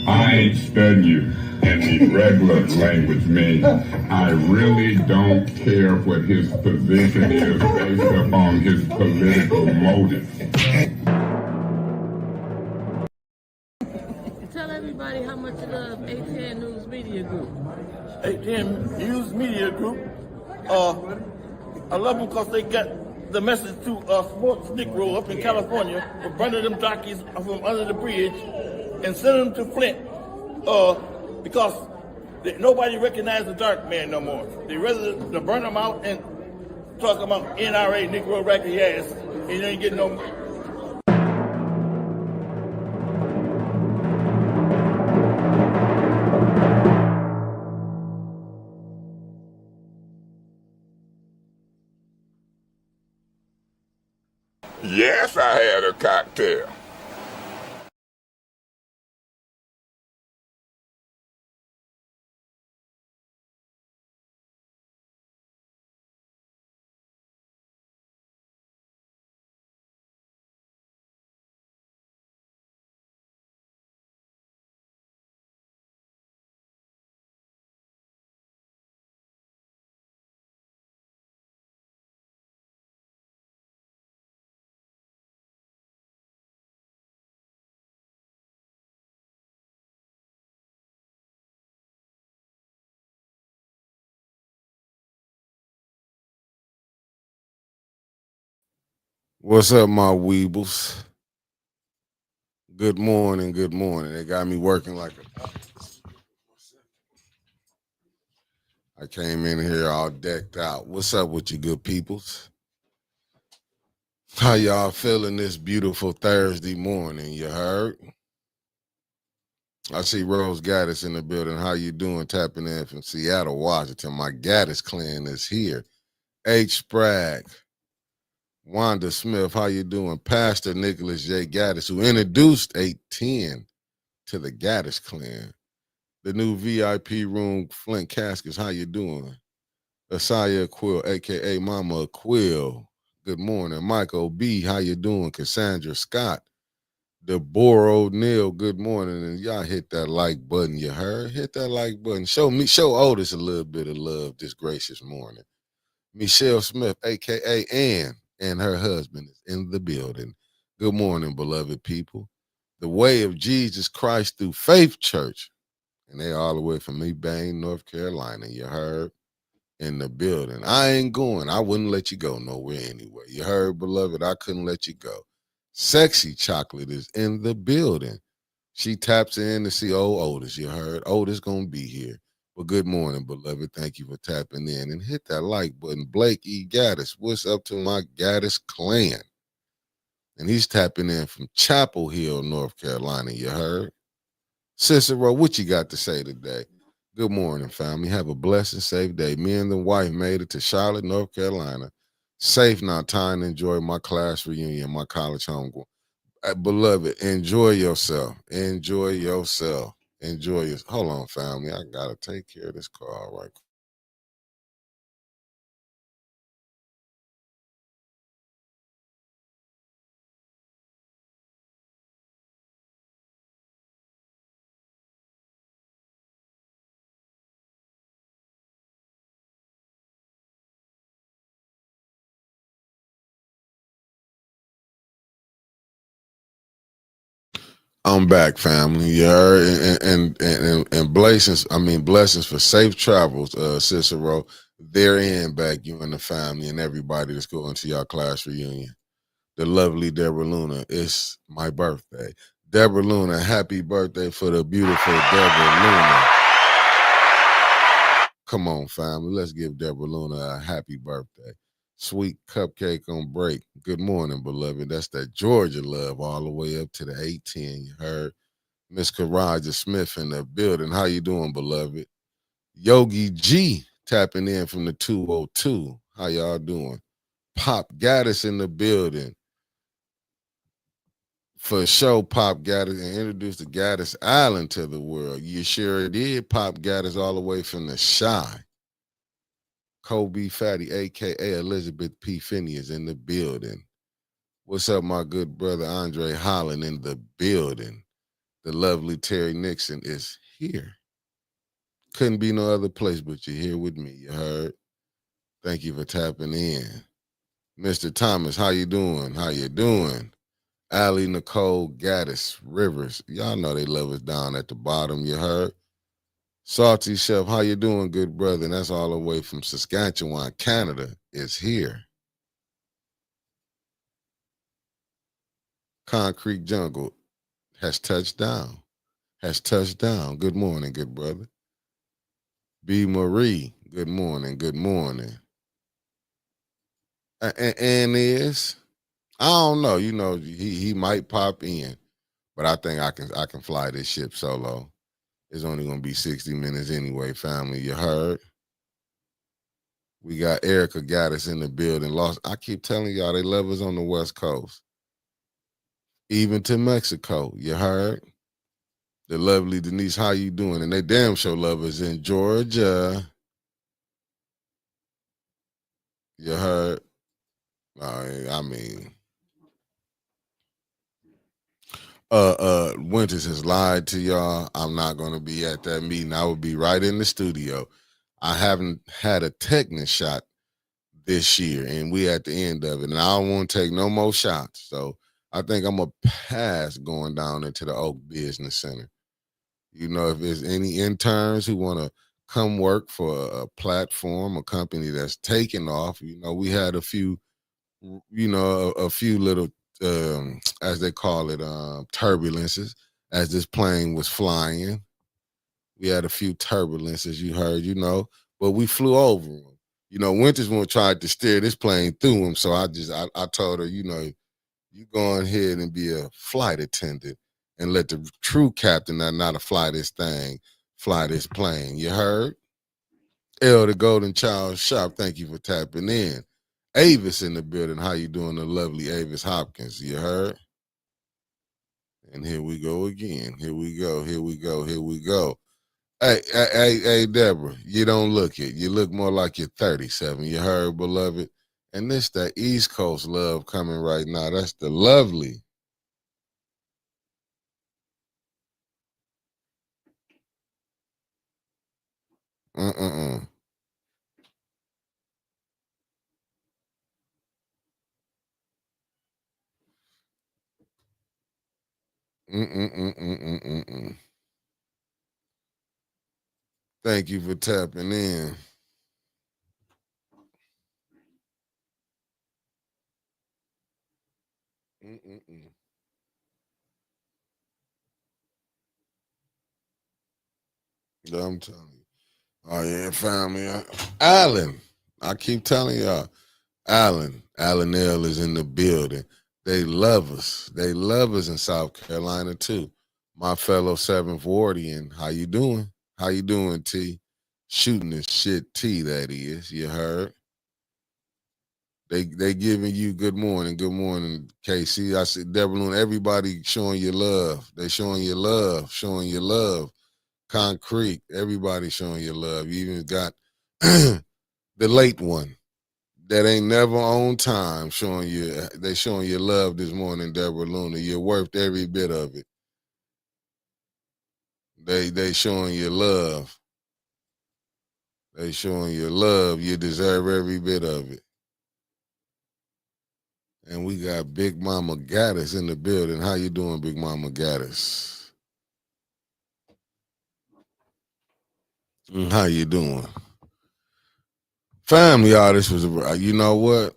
I study you, and the regular language means I really don't care what his position is based upon his political motive. Tell everybody how much you love ATN News Media Group. ATN News Media Group. I love them because they got the message to sports Negro up in California for burning them jockeys from under the bridge and sending them to Flint because nobody recognizes the dark man no more. They rather to burn them out and talk about NRA, Negro racket ass, and you ain't getting no. Yes, I had a cocktail. What's up, my weebles? Good morning, good morning. They got me working like a... I came in here all decked out. What's up with you good peoples? How y'all feeling this beautiful Thursday morning, you heard? I see Rose Gaddis in the building. How you doing? Tapping in from Seattle, Washington. My Gaddis clan is here. H. Spragg. Wanda Smith, how you doing? Pastor Nicholas J. Gaddis, who introduced 810 to the Gaddis clan. The new VIP room, Flint Caskets, how you doing? Asaya Quill, a.k.a. Mama Quill. Good morning. Michael B., how you doing? Cassandra Scott. Deborah O'Neill, good morning. And y'all hit that like button, you heard? Hit that like button. Show Otis a little bit of love this gracious morning. Michelle Smith, a.k.a. Ann, and her husband is in the building. Good morning, beloved people. The Way of Jesus Christ Through Faith Church, and they all the way from Ebane, North Carolina, you heard? In the building. I ain't going. I wouldn't let you go nowhere anyway. You heard, beloved? I couldn't let you go. Sexy Chocolate is in the building. She taps in to see old Otis, you heard? Otis gonna be here. Well, good morning, beloved. Thank you for tapping in. And hit that like button. Blake E. Gaddis, what's up to my Gaddis clan? And he's tapping in from Chapel Hill, North Carolina, you heard? Cicero, what you got to say today? Good morning, family. Have a blessed and safe day. Me and the wife made it to Charlotte, North Carolina. Safe now. Time to enjoy my class reunion, my college homegoing. Beloved, enjoy yourself. Enjoy yourself. Enjoy yourself. Hold on, family. I got to take care of this call right quick. I'm back, family. Yeah, and blessings. I mean blessings for safe travels, Cicero. Therein back, you and the family and everybody that's going to your class reunion. The lovely Deborah Luna. It's my birthday. Deborah Luna, happy birthday for the beautiful Deborah Luna. Come on, family. Let's give Deborah Luna a happy birthday. Sweet cupcake on break. Good morning, beloved. That's that Georgia love all the way up to the 810. You heard Miss Karaja Smith in the building. How you doing, beloved? Yogi G tapping in from the 202. How y'all doing? Pop Gaddis in the building. For sure, Pop Gaddis, and introduced the Gaddis Island to the world. You sure did, Pop Gaddis, all the way from the Shy. Kobe Fatty, a.k.a. Elizabeth P. Finney, is in the building. What's up, my good brother Andre Holland in the building? The lovely Terry Nixon is here. Couldn't be no other place but you're here with me, you heard? Thank you for tapping in. Mr. Thomas, how you doing? How you doing? Allie Nicole Gaddis Rivers. Y'all know they love us down at the bottom, you heard? Salty Chef, how you doing, good brother? And that's all the way from Saskatchewan, Canada, is here. Concrete Jungle has touched down. Has touched down. Good morning, good brother. B. Marie, good morning, good morning. And is, I don't know, you know, he might pop in, but I think I can fly this ship solo. It's only gonna be 60 minutes anyway, family. You heard? We got Erica Gaddis in the building. I keep telling y'all they love us on the West Coast. Even to Mexico, you heard? The lovely Denise, how you doing? And they damn sure love us in Georgia. You heard? I mean, Winters has lied to y'all. I'm not gonna be at that meeting. I will be right in the studio. I haven't had a Technic shot this year, and we at the end of it, and I don't want to take no more shots. So I think I'm gonna pass going down into the Oak Business Center. You know, if there's any interns who want to come work for a platform, a company that's taking off, you know, we had a few, you know, a few little, as they call it, turbulences as this plane was flying. We had a few turbulences, you heard, you know, but we flew over them. You know, Winters one tried to steer this plane through him, so I told her, you know, you go ahead and be a flight attendant and let the true captain, not a fly this thing, fly this plane. You heard? L, the Golden Child Shop, thank you for tapping in. Avis in the building. How you doing, the lovely Avis Hopkins? You heard? And here we go again. Here we go. Here we go. Here we go. Hey, Deborah, you don't look it. You look more like you're 37. You heard, beloved? And this that East Coast love coming right now. That's the lovely. Mm-mm-mm. Mm-mm-mm-mm-mm-mm. Thank you for tapping in. Mm-mm-mm. I'm telling you. Oh, yeah, family. Allen, I keep telling y'all, Allen L is in the building. They love us. They love us in South Carolina, too. My fellow 740, how you doing? How you doing, T? Shooting the shit T, that is. You heard? They giving you good morning, KC. I said, Deborah, everybody showing you love. They showing you love, showing you love. Concrete, everybody showing you love. You even got the late one that ain't never on time showing you. They showing you love this morning, Deborah Luna. You're worth every bit of it. They showing you love. They showing you love. You deserve every bit of it. And we got Big Mama Gaddis in the building. How you doing, Big Mama Gaddis? How you doing? Family, y'all, this was, you know what?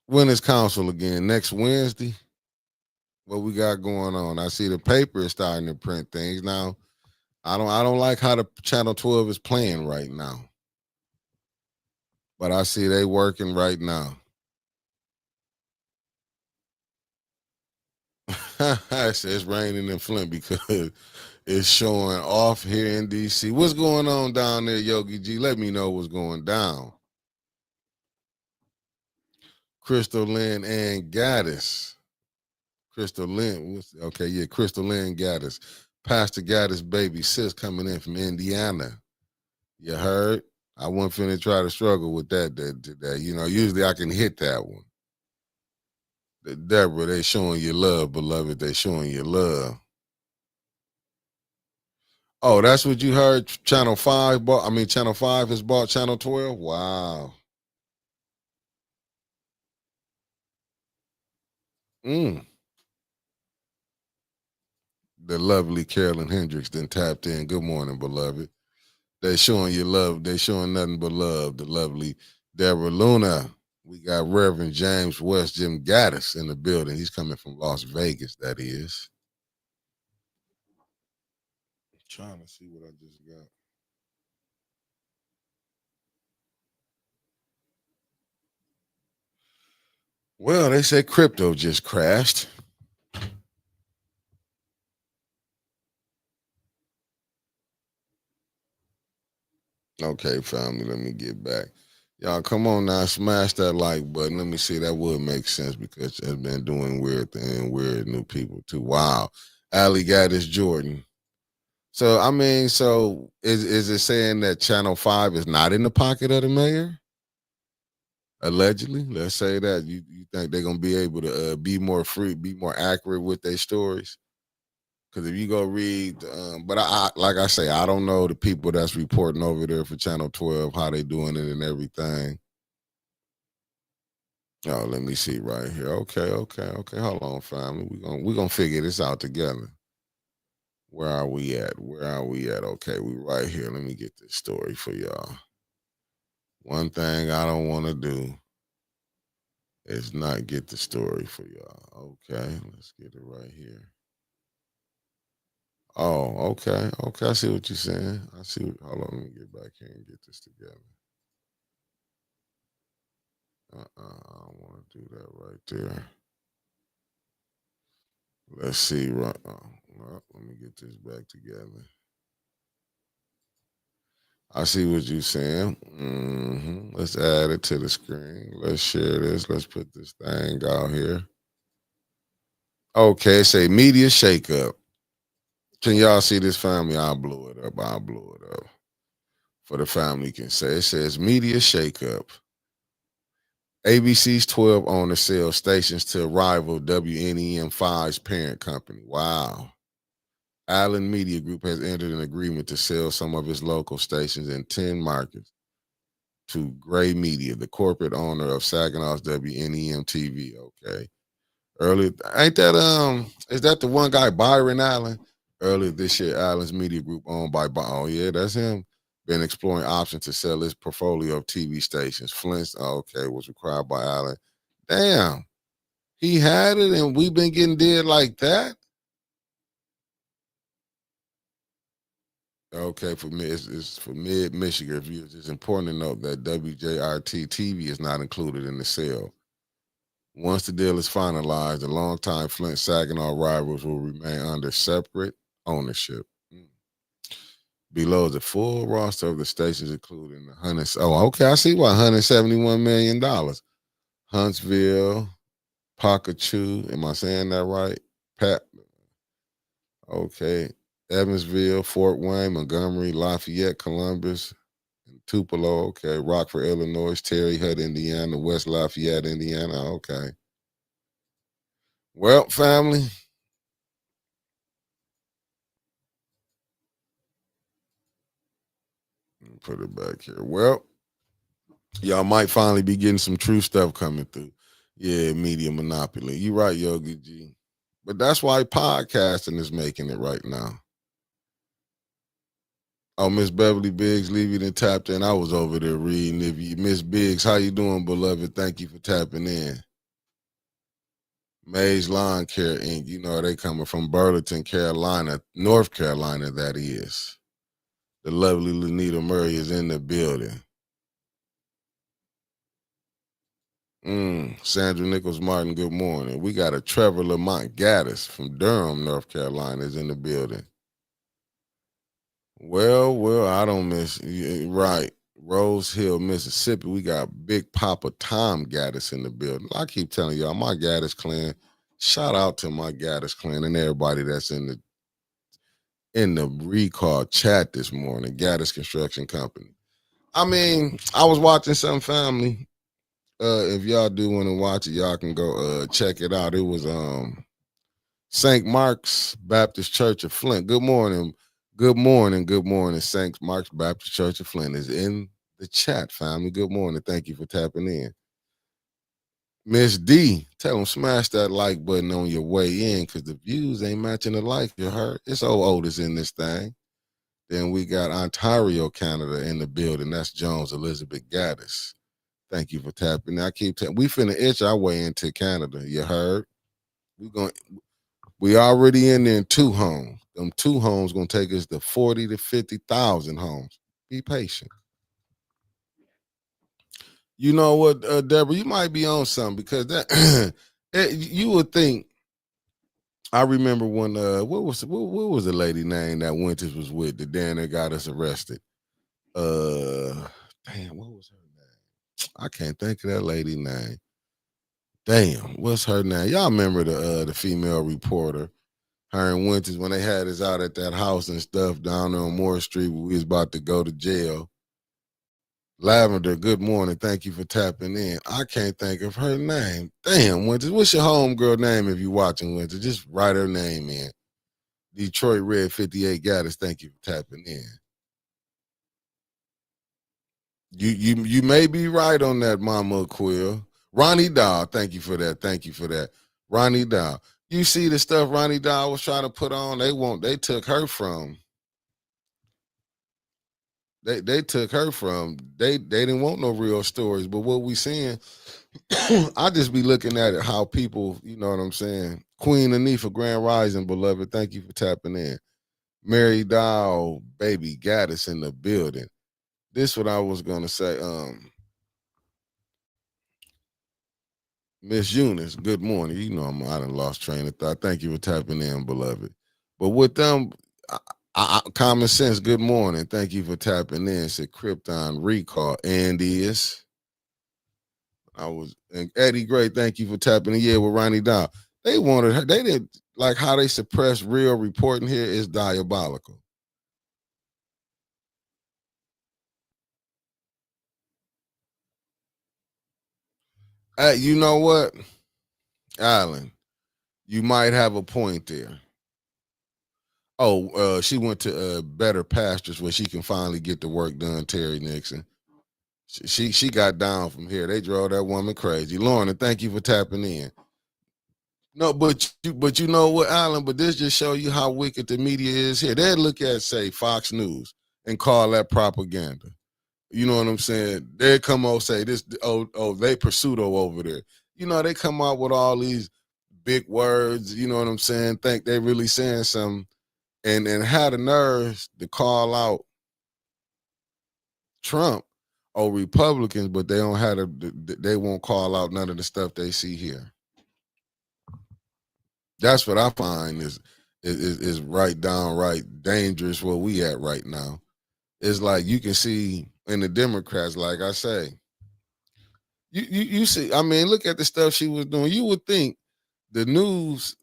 Winners Council again next Wednesday. What we got going on? I see the paper is starting to print things now. I don't like how the Channel 12 is playing right now, but I see they working right now. It's raining in Flint because it's showing off here in DC. What's going on down there, Yogi G? Let me know what's going down. Crystal Lynn and Gaddis. Crystal Lynn, okay, yeah, Crystal Lynn Gaddis. Pastor Gaddis' baby sis coming in from Indiana. You heard? I wasn't finna try to struggle with that today. You know, usually I can hit that one. Deborah, they showing you love, beloved. They showing you love. Oh, that's what you heard. Channel 5 bought. I mean, Channel 5 has bought Channel 12. Wow. Mm. The lovely Carolyn Hendricks then tapped in. Good morning, beloved. They showing you love. They showing nothing but love. The lovely Deborah Luna. We got Reverend James West, Jim Gaddis in the building. He's coming from Las Vegas, that is. Trying to see what I just got. Well, they said crypto just crashed. Okay, family, let me get back. Y'all, come on now, smash that like button. Let me see. That would make sense because it's been doing weird things, weird new people too. Wow. Allie Gaddis Jordan. So, I mean, so is it saying that Channel 5 is not in the pocket of the mayor? Allegedly, let's say that. You think they're going to be able to be more free, be more accurate with their stories? Because if you go read, but I like I say, I don't know the people that's reporting over there for Channel 12, how they doing it and everything. Oh, let me see right here. Okay. Hold on, family. We're gonna figure this out together. Where are we at? Okay, we right here. Let me get this story for y'all. One thing I don't want to do is not get the story for y'all. Okay, let's get it right here. Oh, okay. I see what you're saying. Hold on, let me get back here and get this together. I don't want to do that right there. Let's see. Right. Well, let me get this back together. I see what you're saying. Let's add it to the screen. Let's share this. Let's put this thing out here. Okay, say media shakeup. Can y'all see this, family? I'll blow it up. For the family can say. It says media shakeup. ABC's 12 owners sell stations to rival WNEM5's parent company. Wow. Allen Media Group has entered an agreement to sell some of its local stations in 10 markets to Gray Media, the corporate owner of Saginaw's WNEM TV. Okay. Earlier, ain't that is that the one guy, Byron Allen? Earlier this year, Allen's Media Group, owned by oh yeah, that's him. Been exploring options to sell his portfolio of TV stations. Flint's was required by Allen. Damn, he had it, and we've been getting dead like that. Okay, for me, it's for mid Michigan viewers. It's important to note that WJRT TV is not included in the sale. Once the deal is finalized, the longtime Flint Saginaw rivals will remain under separate ownership. Below is the full roster of the stations, including the Hunts. Oh, okay, I see why $171 million. Huntsville, Pocatchew. Am I saying that right? Pat. Okay. Evansville, Fort Wayne, Montgomery, Lafayette, Columbus, and Tupelo. Okay. Rockford, Illinois, Terre Haute, Indiana, West Lafayette, Indiana. Okay. Well, family. Put it back here. Well, y'all might finally be getting some true stuff coming through. Yeah, media monopoly. You right, Yogi G. But that's why podcasting is making it right now. Oh, Miss Beverly Biggs, leave it and tapped in. I was over there reading. If you Miss Biggs, how you doing, beloved? Thank you for tapping in. Mays Lawn Care Inc. You know they coming from Burlington, Carolina, North Carolina. That is. The lovely Lenita Murray is in the building. Sandra Nichols Martin, good morning. We got a Trevor Lamont Gaddis from Durham, North Carolina, is in the building. Well, I don't miss right. Rose Hill, Mississippi. We got Big Papa Tom Gaddis in the building. I keep telling y'all, my Gaddis clan. Shout out to my Gaddis clan and everybody that's in the recall chat this morning. Gaddis Construction Company. I mean, I was watching some family. If y'all do want to watch it, y'all can go check it out. It was St. Mark's Baptist Church of Flint. Good morning, Good morning, Saints. Mark's Baptist Church of Flint is in the chat, family. Good morning. Thank you for tapping in. Miss D, tell them smash that like button on your way in because the views ain't matching the like, you heard? It's old Otis in this thing. Then we got Ontario, Canada in the building. That's Jones Elizabeth Gaddis. Thank you for tapping. We finna itch our way into Canada, you heard? We already in there in 2 homes. Them 2 homes gonna take us to 40 to 50,000 homes. Be patient. You know what, Deborah, you might be on something because that you would think. I remember when what was the lady name that Winters was with the Dan that got us arrested? Damn, what was her name? I can't think of that lady name. Damn, what's her name? Y'all remember the female reporter? Her and Winters when they had us out at that house and stuff down there on Moore Street where we was about to go to jail. Lavender, good morning. Thank you for tapping in. I can't think of her name. Damn, Winters. What's your homegirl name if you're watching, Winters? Just write her name in. Detroit Red 58 Gaddis, thank you for tapping in. You may be right on that, Mama Quill. Ronnie Dow, thank you for that. Thank you for that. Ronnie Dow. You see the stuff Ronnie Dow was trying to put on, they took her from. They took her from. They didn't want no real stories. But what we seeing, I just be looking at it how people, you know what I'm saying? Queen Anifa Grand Rising, beloved. Thank you for tapping in. Mary Dow, baby Gaddis in the building. This what I was gonna say. Miss Eunice, good morning. You know I done lost train of thought. Thank you for tapping in, beloved. But with them, common sense, good morning. Thank you for tapping in. Said Krypton Recall. Andy is. And Eddie Gray, thank you for tapping in. Yeah, with Ronnie Dow. They wanted her, they did like how they suppress real reporting here is diabolical. You know what, Alan? You might have a point there. Oh, she went to better pastures where she can finally get the work done. Terry Nixon. She got down from here. They drove that woman crazy. Lorna, thank you for tapping in. No, but you know what, Alan? But this just show you how wicked the media is here. They look at say Fox News and call that propaganda. You know what I'm saying? They come out say this. They pursudo over there. You know they come out with all these big words. You know what I'm saying? Think they really saying something. And had the nerves to call out Trump or Republicans, but they don't have they won't call out none of the stuff they see here. That's what I find is right downright dangerous where we at right now. It's like you can see in the Democrats, like I say, you see, I mean, look at the stuff she was doing. You would think the news.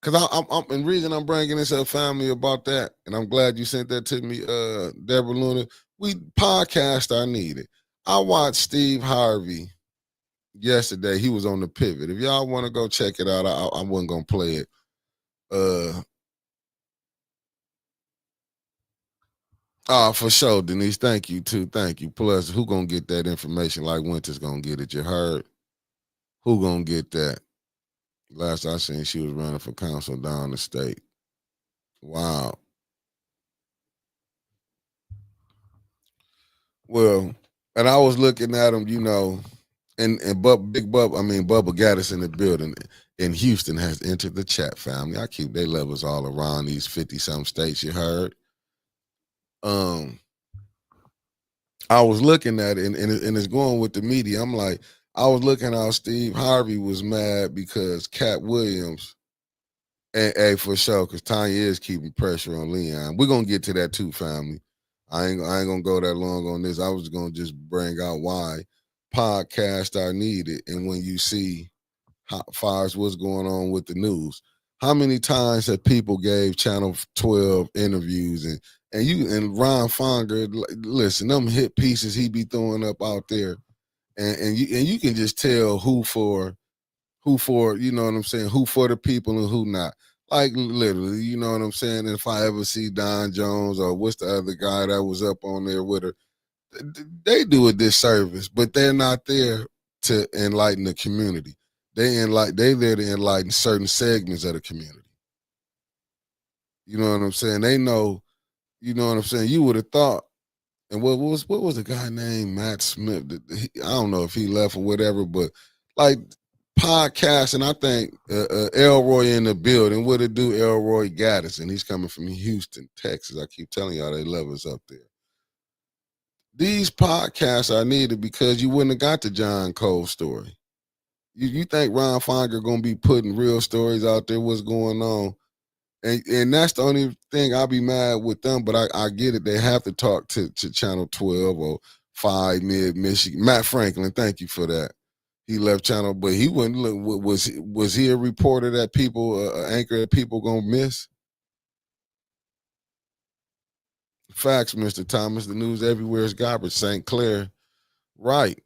Because I'm and reason I'm bringing this up, family, about that, and I'm glad you sent that to me, Deborah Luna. We podcast I needed. I watched Steve Harvey yesterday. He was on the pivot. If y'all want to go check it out, I wasn't gonna play it. For sure, Denise. Thank you too. Thank you. Plus, who gonna get that information like Winter's gonna get it? You heard? Who gonna get that? Last I seen, she was running for council down the state. Wow. Well, and I was looking at him, you know, and Bubba Gaddis in the building in Houston has entered the chat, family. I keep their levels all around these 50-some states, you heard. I was looking at it, and it's going with the media. I'm like, I was looking how Steve Harvey was mad because Cat Williams, and hey, for sure, because Tanya is keeping pressure on Leon. We're gonna get to that too, family. I ain't gonna go that long on this. I was gonna just bring out why podcasts are needed, and when you see how far as what's going on with the news, how many times have people gave Channel 12 interviews and Ron Fonger, listen, them hit pieces he be throwing up out there, and you can just tell who for you know what I'm saying, who for the people and who not. Like literally, you know what I'm saying? If I ever see Don Jones or what's the other guy that was up on there with her, they do a disservice, but they're not there to enlighten the community. They there to enlighten certain segments of the community. You know what I'm saying? They know, you know what I'm saying? You would have thought, and what was the guy named Matt Smith? I don't know if he left or whatever, but like podcast, and I think Elroy in the building. What it do, Elroy Gaddis, and he's coming from Houston, Texas. I keep telling y'all they love us up there. These podcasts are needed because you wouldn't have got the John Cole story. You think Ron Fonger gonna be putting real stories out there? What's going on? And that's the only thing I'll be mad with them. But I get it. They have to talk to Channel 12 or 5 Mid Michigan. Matt Franklin, thank you for that. He left Channel, but he wouldn't look. Was he a reporter that people, anchor that people gonna miss? Facts, Mr. Thomas. The news everywhere is garbage. St. Clair, right,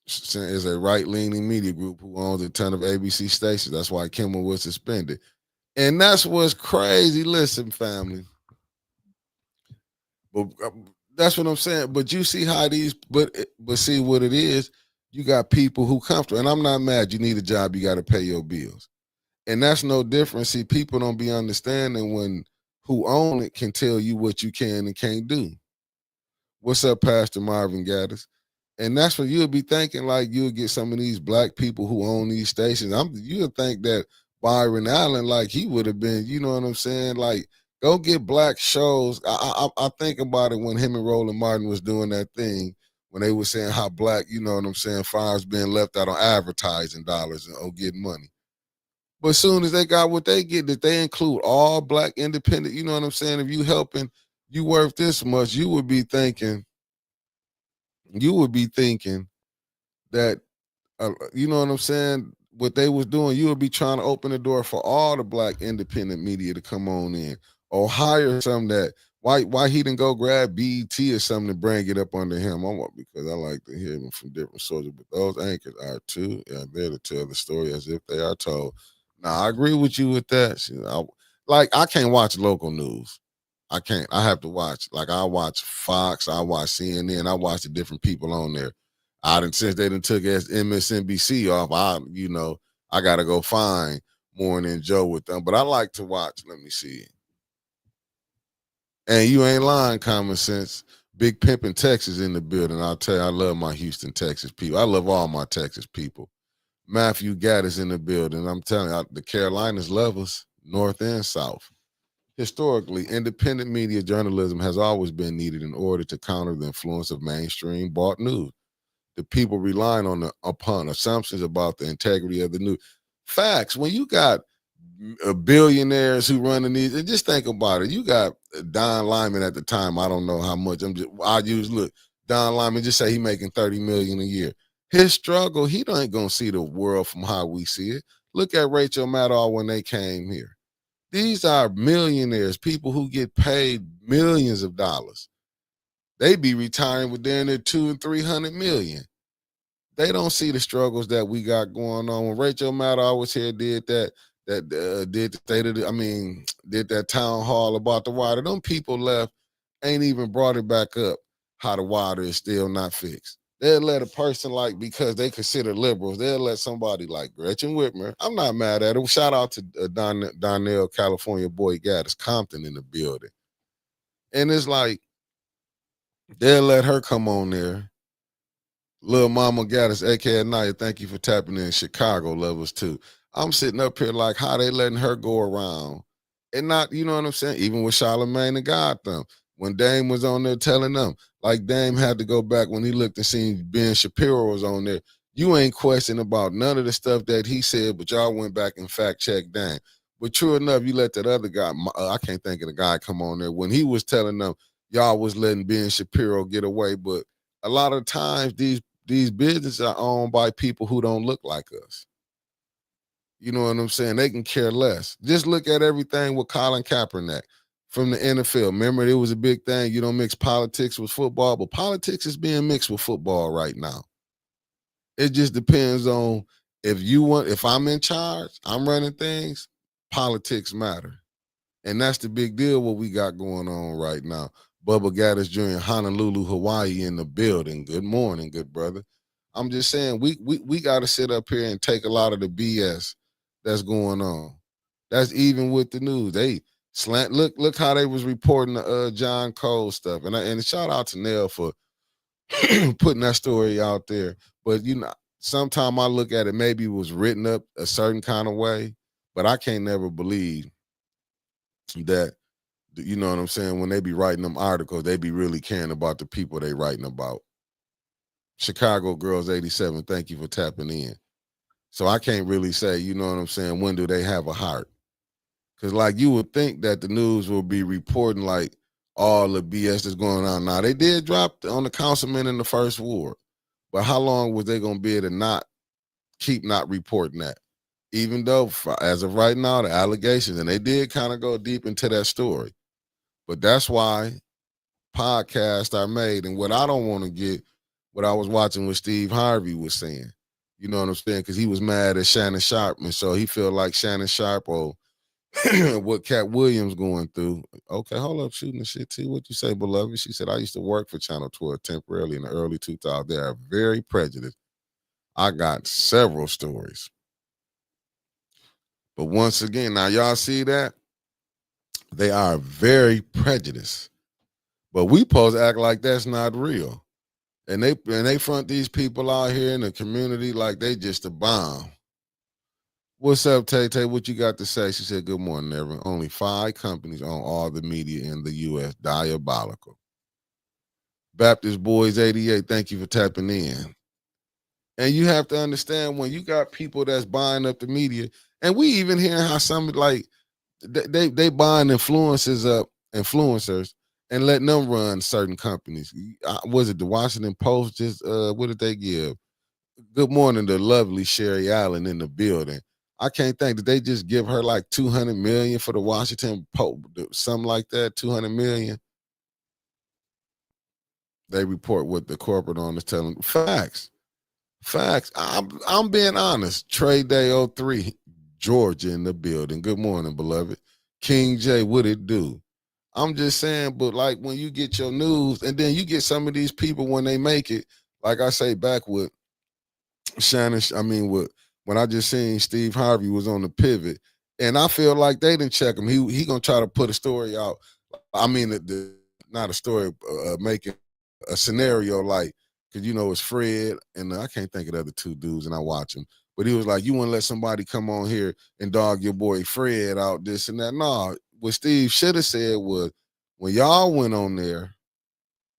is a right-leaning media group who owns a ton of ABC stations. That's why Kimmel was suspended. And that's what's crazy. Listen, family. But that's what I'm saying. But you see how but see what it is. You got people who comfortable, and I'm not mad. You need a job. You got to pay your bills, and that's no different. See, people don't be understanding when who own it can tell you what you can and can't do. What's up, Pastor Marvin Gaddis? And that's what you'll be thinking. Like you'll get some of these black people who own these stations. You'll think that Byron Allen, like he would have been. You know what I'm saying? Like go get black shows. I think about it when him and Roland Martin was doing that thing when they were saying how black, you know what I'm saying, fires being left out on advertising dollars and getting money. But as soon as they got what they get, that they include all black independent, you know what I'm saying? If you helping, you worth this much, you would be thinking that, you know what I'm saying? What they was doing, you would be trying to open the door for all the black independent media to come on in or hire some that, why he didn't go grab BET or something to bring it up under him? Because I like to hear them from different sources, but those anchors are too, they're to tell the story as if they are told. Now, I agree with you with that. I can't watch local news. I can't. I have to watch. Like I watch Fox, I watch CNN, I watch the different people on there. Since they done took MSNBC off, I gotta go find Morning Joe with them. But I like to watch. Let me see. And you ain't lying, Common Sense. Big Pimpin' Texas in the building. I'll tell you, I love my Houston, Texas people. I love all my Texas people. Matthew Gaddis in the building. I'm telling you, the Carolinas love us, North and South. Historically, independent media journalism has always been needed in order to counter the influence of mainstream bought news. The people relying upon assumptions about the integrity of the news. Facts. When you got billionaires who running these, and just think about it. You got Don Lyman at the time. I don't know how much. Don Lyman, just say he making $30 million a year. His struggle, he ain't gonna see the world from how we see it. Look at Rachel Maddow when they came here. These are millionaires, people who get paid millions of dollars. They be retiring with their $200 and $300 million. They don't see the struggles that we got going on. When Rachel Maddow was here, did that town hall about the water. Them people left, ain't even brought it back up how the water is still not fixed. They'll let a person because they consider liberals, they'll let somebody like Gretchen Whitmer. I'm not mad at her. Shout out to Donnell, California boy Gaddis, Compton in the building. And it's like, they'll let her come on there. Lil Mama Gaddis, aka Naya, thank you for tapping in. Chicago levels too. I'm sitting up here like how they letting her go around. And not, you know what I'm saying? Even with Charlamagne and Gotham. When Dame was on there telling them, like Dame had to go back when he looked and seen Ben Shapiro was on there. You ain't questioning about none of the stuff that he said, but y'all went back and fact checked Dame. But true enough, you let that other guy, I can't think of the guy, come on there. When he was telling them, y'all was letting Ben Shapiro get away. But a lot of times these businesses are owned by people who don't look like us. You know what I'm saying? They can care less. Just look at everything with Colin Kaepernick from the NFL. Remember, it was a big thing. You don't mix politics with football, but politics is being mixed with football right now. It just depends on if I'm in charge, I'm running things, politics matter. And that's the big deal what we got going on right now. Bubba Gaddis Jr. in Honolulu, Hawaii in the building. Good morning, good brother. I'm just saying we got to sit up here and take a lot of the BS that's going on. That's even with the news. They slant look how they was reporting the John Cole stuff. And shout out to Nell for putting that story out there. But sometimes I look at it, maybe it was written up a certain kind of way, but I can't never believe that, you know what I'm saying, when they be writing them articles, they be really caring about the people they writing about. Chicago Girls 87, thank you for tapping in. So I can't really say, you know what I'm saying, when do they have a heart? Because like you would think that the news will be reporting like all the BS that's going on. Now, they did drop on the councilman in the first ward, but how long was they going to be able to keep not reporting that? Even though, as of right now, the allegations, and they did kind of go deep into that story. But that's why podcasts are made. And what I don't want to get, what I was watching what Steve Harvey was saying, you know what I'm saying? Because he was mad at Shannon Sharp. And so he feel like Shannon Sharp or what Cat Williams going through. Okay, hold up, shooting the shit too. What you say, beloved? She said, I used to work for Channel 12 temporarily in the early 2000s. They are very prejudiced. I got several stories. But once again, now y'all see that? They are very prejudiced. But we supposed to act like that's not real. And they front these people out here in the community like they just a bomb. What's up, Tay-Tay? What you got to say? She said, good morning, everyone. Only 5 companies own all the media in the U.S. Diabolical. Baptist Boys 88, thank you for tapping in. And you have to understand when you got people that's buying up the media, and we even hearing how some like they buying influencers and letting them run certain companies. Was it the Washington Post? Just what did they give? Good morning to lovely Sherry Allen in the building. I can't think, did they just give her like $200 million for the Washington Post, something like that, $200 million? They report what the corporate owners telling. Facts. I'm being honest. Trade Day 03, Georgia in the building. Good morning, beloved. King J, what it do? I'm just saying, but like when you get your news, and then you get some of these people when they make it, like I say back with Shannon, when I just seen Steve Harvey was on the pivot, and I feel like they didn't check him. He gonna try to put a story out. I mean, not a story, making a scenario like, because it's Fred, and I can't think of the other 2 dudes, and I watch him. But he was like, you wouldn't let somebody come on here and dog your boy Fred out, this and that. No, what Steve should have said was, when y'all went on there,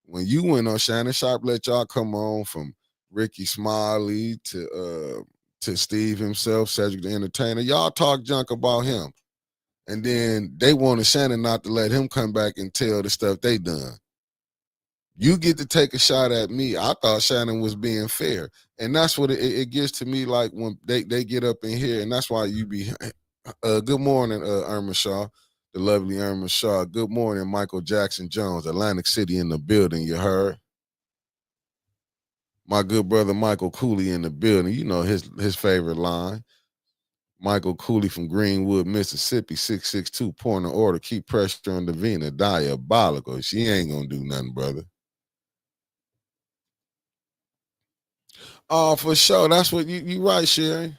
when you went on, Shannon Sharp let y'all come on, from Ricky Smiley to Steve himself, Cedric the Entertainer. Y'all talk junk about him. And then they wanted Shannon not to let him come back and tell the stuff they done. You get to take a shot at me. I thought Shannon was being fair. And that's what it gets to me, like when they get up in here, and that's why you be good morning, Irma Shaw, the lovely Irma Shaw. Good morning, Michael Jackson Jones, Atlantic City in the building, you heard? My good brother Michael Cooley in the building. You know his favorite line. Michael Cooley from Greenwood, Mississippi, 662, point of order. Keep pressure on Davina. Diabolical. She ain't gonna do nothing, brother. Oh, for sure. That's what you right, Sherry.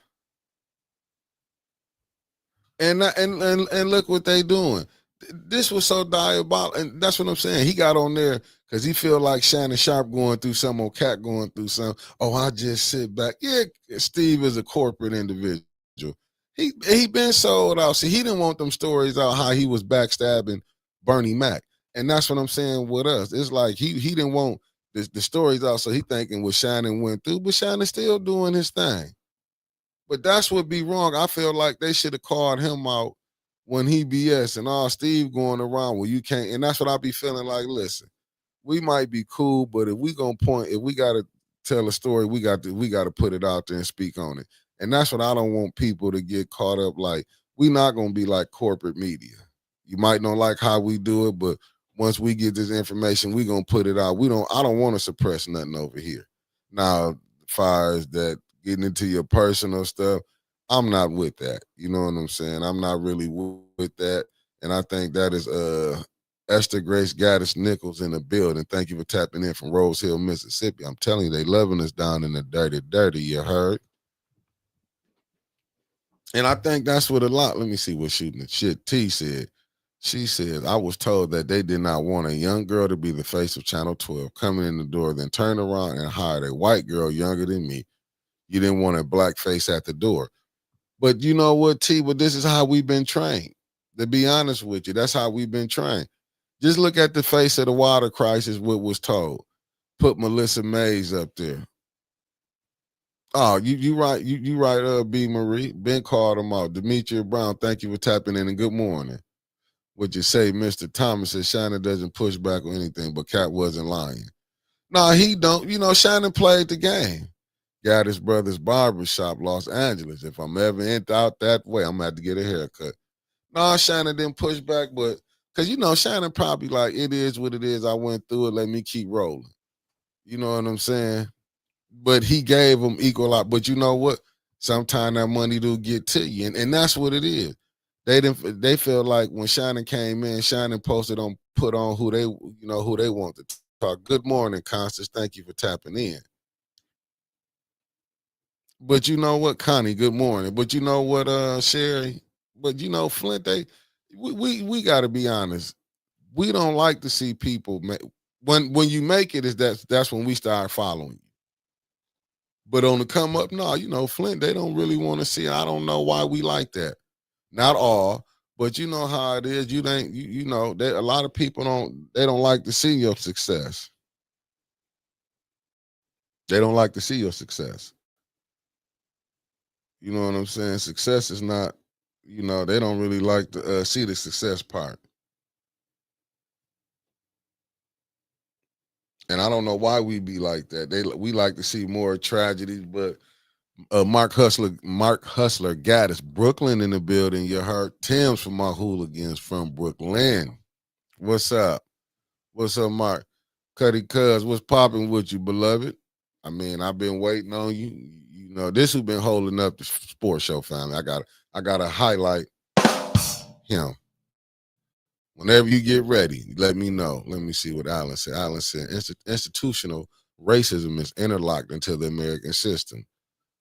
And look what they doing. This was so diabolical, and that's what I'm saying. He got on there because he feel like Shannon Sharp going through something, or Cat going through something. Oh, I just sit back. Yeah, Steve is a corporate individual. He been sold out. See, he didn't want them stories out how he was backstabbing Bernie Mac, and that's what I'm saying with us. It's like he didn't want the stories out, so he thinking what Shannon went through, but Shannon's still doing his thing. But that's what be wrong. I feel like they should have called him out when he BS and all Steve going around where you can't. And that's what I be feeling like, listen, we might be cool, but if we got to tell a story, we got to put it out there and speak on it. And that's what I don't want people to get caught up. Like, we not going to be like corporate media. You might not like how we do it, but once we get this information, we going to put it out. I don't want to suppress nothing over here. Now, as far as that, getting into your personal stuff, I'm not with that. You know what I'm saying? I'm not really with that. And I think that is Esther Grace Gaddis Nichols in the building. Thank you for tapping in from Rose Hill, Mississippi. I'm telling you, they loving us down in the dirty, you heard? And I think that's what a lot. Let me see what shooting the shit T said. She said, I was told that they did not want a young girl to be the face of Channel 12, coming in the door, then turn around and hired a white girl younger than me. You didn't want a black face at the door. But you know what, T? But this is how we've been trained. To be honest with you, that's how we've been trained. Just look at the face of the water crisis, what was told. Put Melissa Mays up there. Oh, you right, you right, B. Marie. Ben called him out. Demetria Brown, thank you for tapping in and good morning. What you say, Mr. Thomas says Shannon doesn't push back on anything, but Cat wasn't lying. No, he don't. You know, Shannon played the game. Gaddis Brothers Barbershop, Los Angeles. If I'm ever out that way, I'm gonna have to get a haircut. No, Shannon didn't push back, but because you know, Shannon probably like it is what it is. I went through it. Let me keep rolling. You know what I'm saying? But he gave them equal out. But you know what? Sometimes that money do get to you, and that's what it is. They felt like when Shannon came in, Shannon put on who they want to talk. Good morning, Constance. Thank you for tapping in. But you know what, Connie, good morning. But you know what, Sherry? But you know, Flint, we gotta be honest. We don't like to see people when you make it, that's when we start following you. But on the come up, no, you know, Flint, they don't really want to see. I don't know why we like that. Not all, but you know how it is. You know, a lot of people don't like to see your success. They don't like to see your success. You know what I'm saying? Success is not, you know, they don't really like to see the success part. And I don't know why we be like that. We like to see more tragedies, but Mark Hustler Gaddis, Brooklyn in the building. You heard Tim's from my hooligans from Brooklyn. What's up? What's up, Mark? Cuddy Cuz, what's popping with you, beloved? I mean, I've been waiting on you. You know, this who been holding up the sports show family. I gotta highlight him. Whenever you get ready, let me know. Let me see what Alan said. Alan said institutional racism is interlocked into the American system.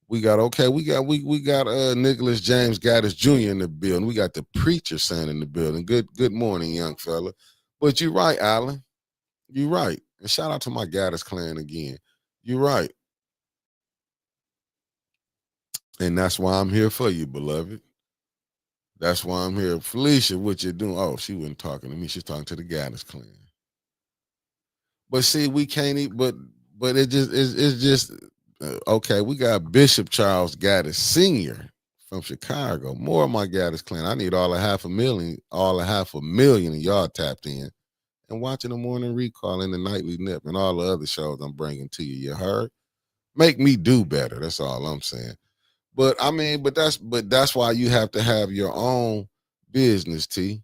We got Nicholas James Gaddis Jr. in the building. We got the preacher son in the building. Good morning, young fella. But you're right, Alan. You're right. And shout out to my Gaddis clan again. You're right. And that's why I'm here for you, beloved. That's why I'm here. Felicia, what you doing? Oh, she wasn't talking to me. She's talking to the Gaddis clan. But see, we can't eat, but it's just okay. We got Bishop Charles Gaddis Sr. from Chicago. More of my Gaddis clan. I need all of half a million of y'all tapped in and watching the morning recall and the nightly nip and all the other shows I'm bringing to you. You heard? Make me do better. That's all I'm saying. But I mean, but that's why you have to have your own business, T.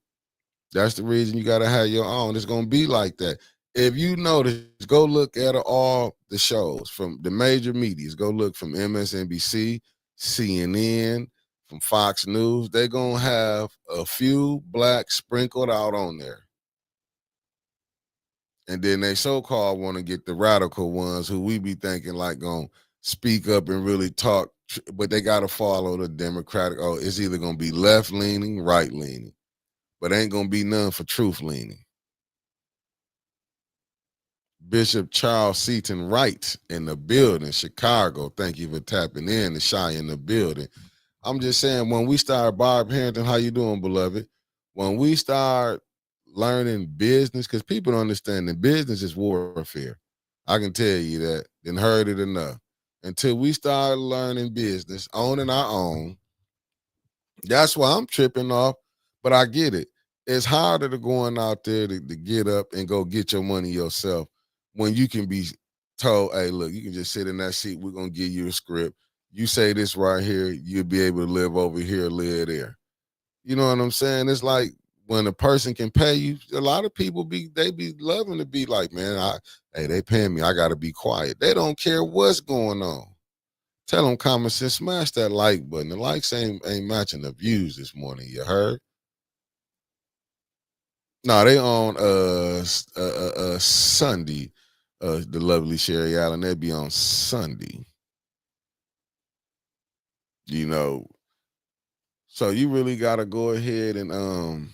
That's the reason you gotta have your own. It's gonna be like that. If you notice, go look at all the shows from the major medias. Go look from MSNBC, CNN, from Fox News. They're gonna have a few blacks sprinkled out on there. And then they so-called want to get the radical ones who we be thinking like gonna speak up and really talk, but they gotta follow the Democratic. Oh, it's either gonna be left-leaning, right-leaning, but ain't gonna be none for truth-leaning. Bishop Charles Seaton Wright in the building, Chicago. Thank you for tapping in. The Shy in the building. I'm just saying, when we start, Barb Harrington, how you doing, beloved? When we start learning business, because people don't understand that business is warfare. I can tell you that. Didn't heard it enough. Until we start learning business, owning our own, that's why I'm tripping off. But I get it. It's harder to going out there to get up and go get your money yourself when you can be told, hey, look, you can just sit in that seat. We're going to give you a script. You say this right here, you'll be able to live over here, live there. You know what I'm saying? It's like when a person can pay you, a lot of people be loving to be like, man, hey, they paying me. I got to be quiet. They don't care what's going on. Tell them common sense, smash that like button. The likes ain't matching the views this morning. You heard? No, they on Sunday. The lovely Sherry Allen. They be on Sunday. You know, so you really gotta go ahead and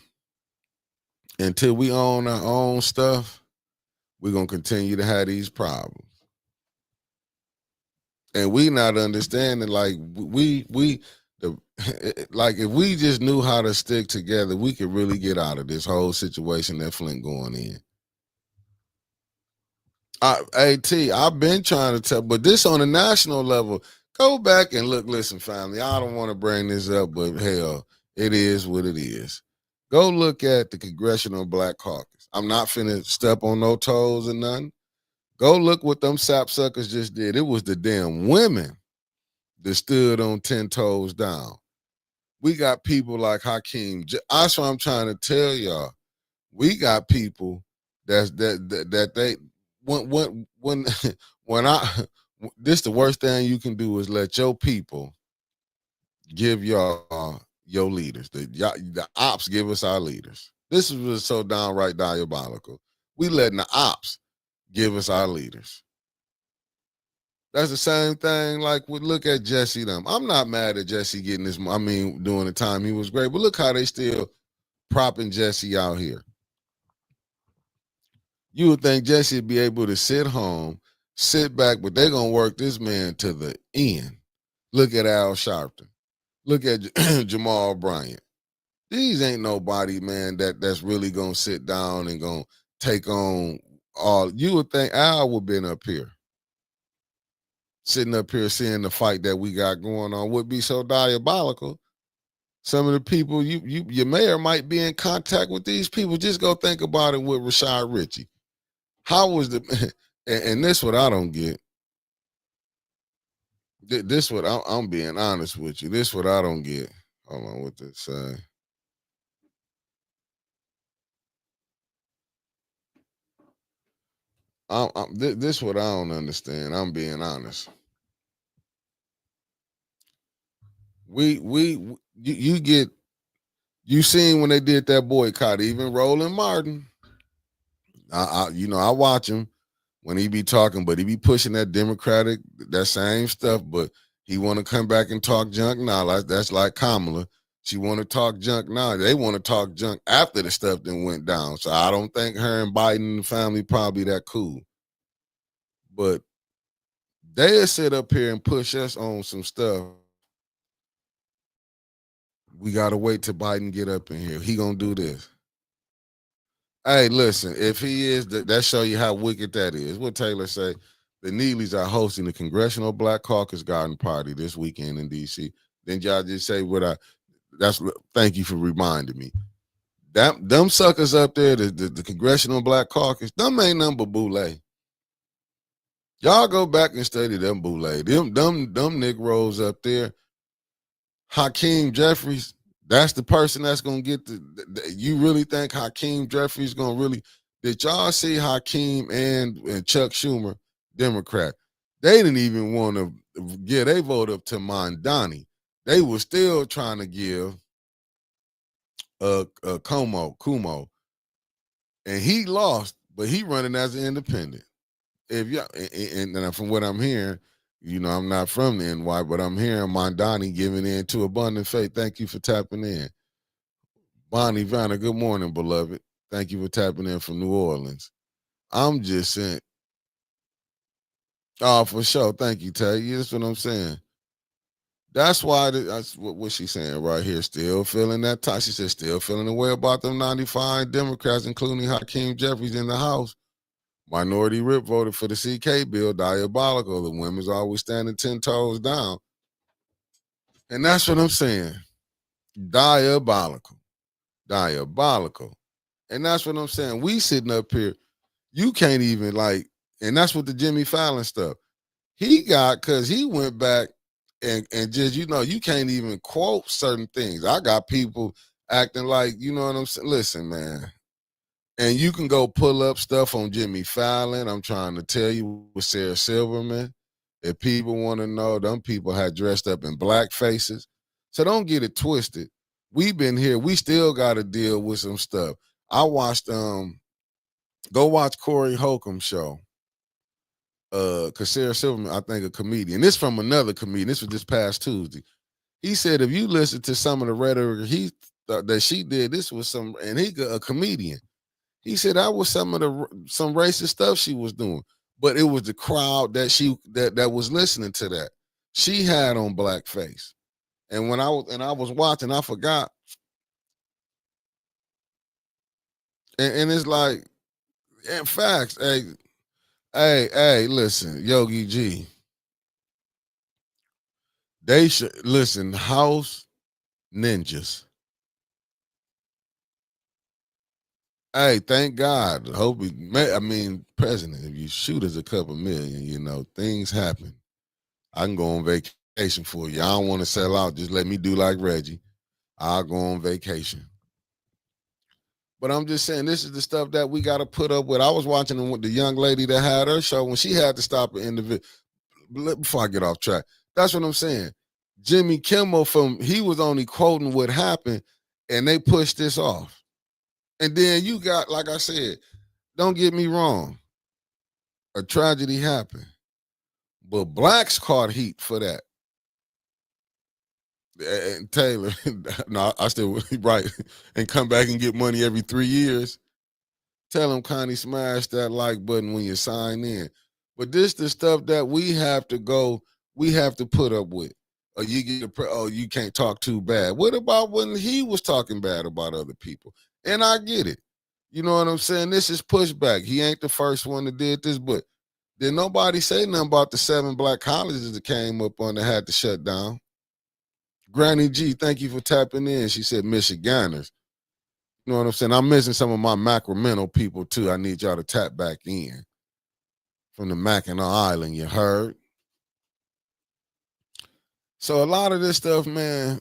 until we own our own stuff, we're gonna continue to have these problems. And we not understanding like the like if we just knew how to stick together, we could really get out of this whole situation that Flint going in. I've been trying to tell, but this on a national level, go back and look, listen, family, I don't want to bring this up, but hell, it is what it is. Go look at the Congressional Black Caucus. I'm not finna step on no toes or nothing. Go look what them sapsuckers just did. It was the damn women that stood on 10 toes down. We got people like Hakeem. That's what I'm trying to tell y'all. We got people that they when when I this the worst thing you can do is let your people give y'all your leaders. The ops give us our leaders. This was so downright diabolical. We letting the ops give us our leaders. That's the same thing like look at Jesse them. I'm not mad at Jesse getting this. I mean, during the time he was great, but look how they still propping Jesse out here. You would think Jesse would be able to sit home, sit back, but they're going to work this man to the end. Look at Al Sharpton. Look at Jamal Bryant. These ain't nobody, man, that's really going to sit down and going to take on all. You would think Al would have been up here. Sitting up here seeing the fight that we got going on would be so diabolical. Some of the people, your mayor might be in contact with these people. Just go think about it with Rashad Ritchie. How was the and this what I don't get. This what I'm being honest with you. This what I don't get. Hold on, what this say? This what I don't understand. I'm being honest. You seen when they did that boycott, even Roland Martin. I watch him when he be talking, but he be pushing that same stuff, but he want to come back and talk junk now. That's like Kamala. She want to talk junk now. They want to talk junk after the stuff then went down. So I don't think her and Biden and the family probably that cool. But they'll sit up here and push us on some stuff. We got to wait till Biden get up in here. He going to do this. Hey, listen, if he is, that show you how wicked that is. What Taylor say? The Neelys are hosting the Congressional Black Caucus Garden Party this weekend in D.C. Then y'all just say thank you for reminding me. Them suckers up there, the Congressional Black Caucus, them ain't nothing but boule. Y'all go back and study them boule. Them Negroes up there. Hakeem Jeffries, that's the person that's going to get you really think Hakeem Jeffries going to really, did y'all see Hakeem and Chuck Schumer, Democrat? They didn't even want to give their vote up to Mondani. They were still trying to give Cuomo, and he lost, but he running as an independent. If y'all, and from what I'm hearing, I'm not from the NY, but I'm hearing Mondani giving in to abundant faith. Thank you for tapping in. Bonnie Vanna, good morning, beloved. Thank you for tapping in from New Orleans. I'm just saying. Oh, for sure. Thank you, Tay. That's what I'm saying. That's why, that's what she's saying right here. Still feeling that tie. She said, still feeling the way about them 95 Democrats, including Hakeem Jeffries in the House. Minority Rip voted for the CK bill, diabolical. The women's always standing 10 toes down. And that's what I'm saying. Diabolical. And that's what I'm saying. We sitting up here, you can't even and that's what the Jimmy Fallon stuff. He got, because he went back and just, you can't even quote certain things. I got people acting like, you know what I'm saying? Listen, man. And you can go pull up stuff on Jimmy Fallon. I'm trying to tell you with Sarah Silverman. If people want to know, them people had dressed up in black faces. So don't get it twisted. We've been here. We still got to deal with some stuff. I watched go watch Corey Holcomb's show. Cause Sarah Silverman, I think, a comedian. This from another comedian. This was this past Tuesday. He said if you listen to some of the rhetoric that she did, this was some, and he a comedian. He said that was some racist stuff she was doing, but it was the crowd that was listening to that. She had on blackface, and when I was watching, I forgot, and it's like, in facts, hey, listen, Yogi G, they should listen. House ninjas. Hey, thank God. Hope President, if you shoot us a couple million, things happen. I can go on vacation for you. I don't want to sell out. Just let me do like Reggie. I'll go on vacation. But I'm just saying, this is the stuff that we got to put up with. I was watching with the young lady that had her show when she had to stop an individual. Before I get off track, that's what I'm saying. Jimmy Kimmel, he was only quoting what happened, and they pushed this off. And then you got, like I said, don't get me wrong, a tragedy happened. But blacks caught heat for that. And Taylor, no, I still, right, and come back and get money every 3 years. Tell them, Connie, smash that like button when you sign in. But this the stuff that we have to put up with. Or you can't talk too bad. What about when he was talking bad about other people? And I get it. You know what I'm saying? This is pushback. He ain't the first one that did this, but did nobody say nothing about the 7 black colleges that came up on that had to shut down? Granny G, thank you for tapping in. She said Michiganders. You know what I'm saying? I'm missing some of my Sacramento people too. I need y'all to tap back in from the Mackinac Island, you heard? So a lot of this stuff, man.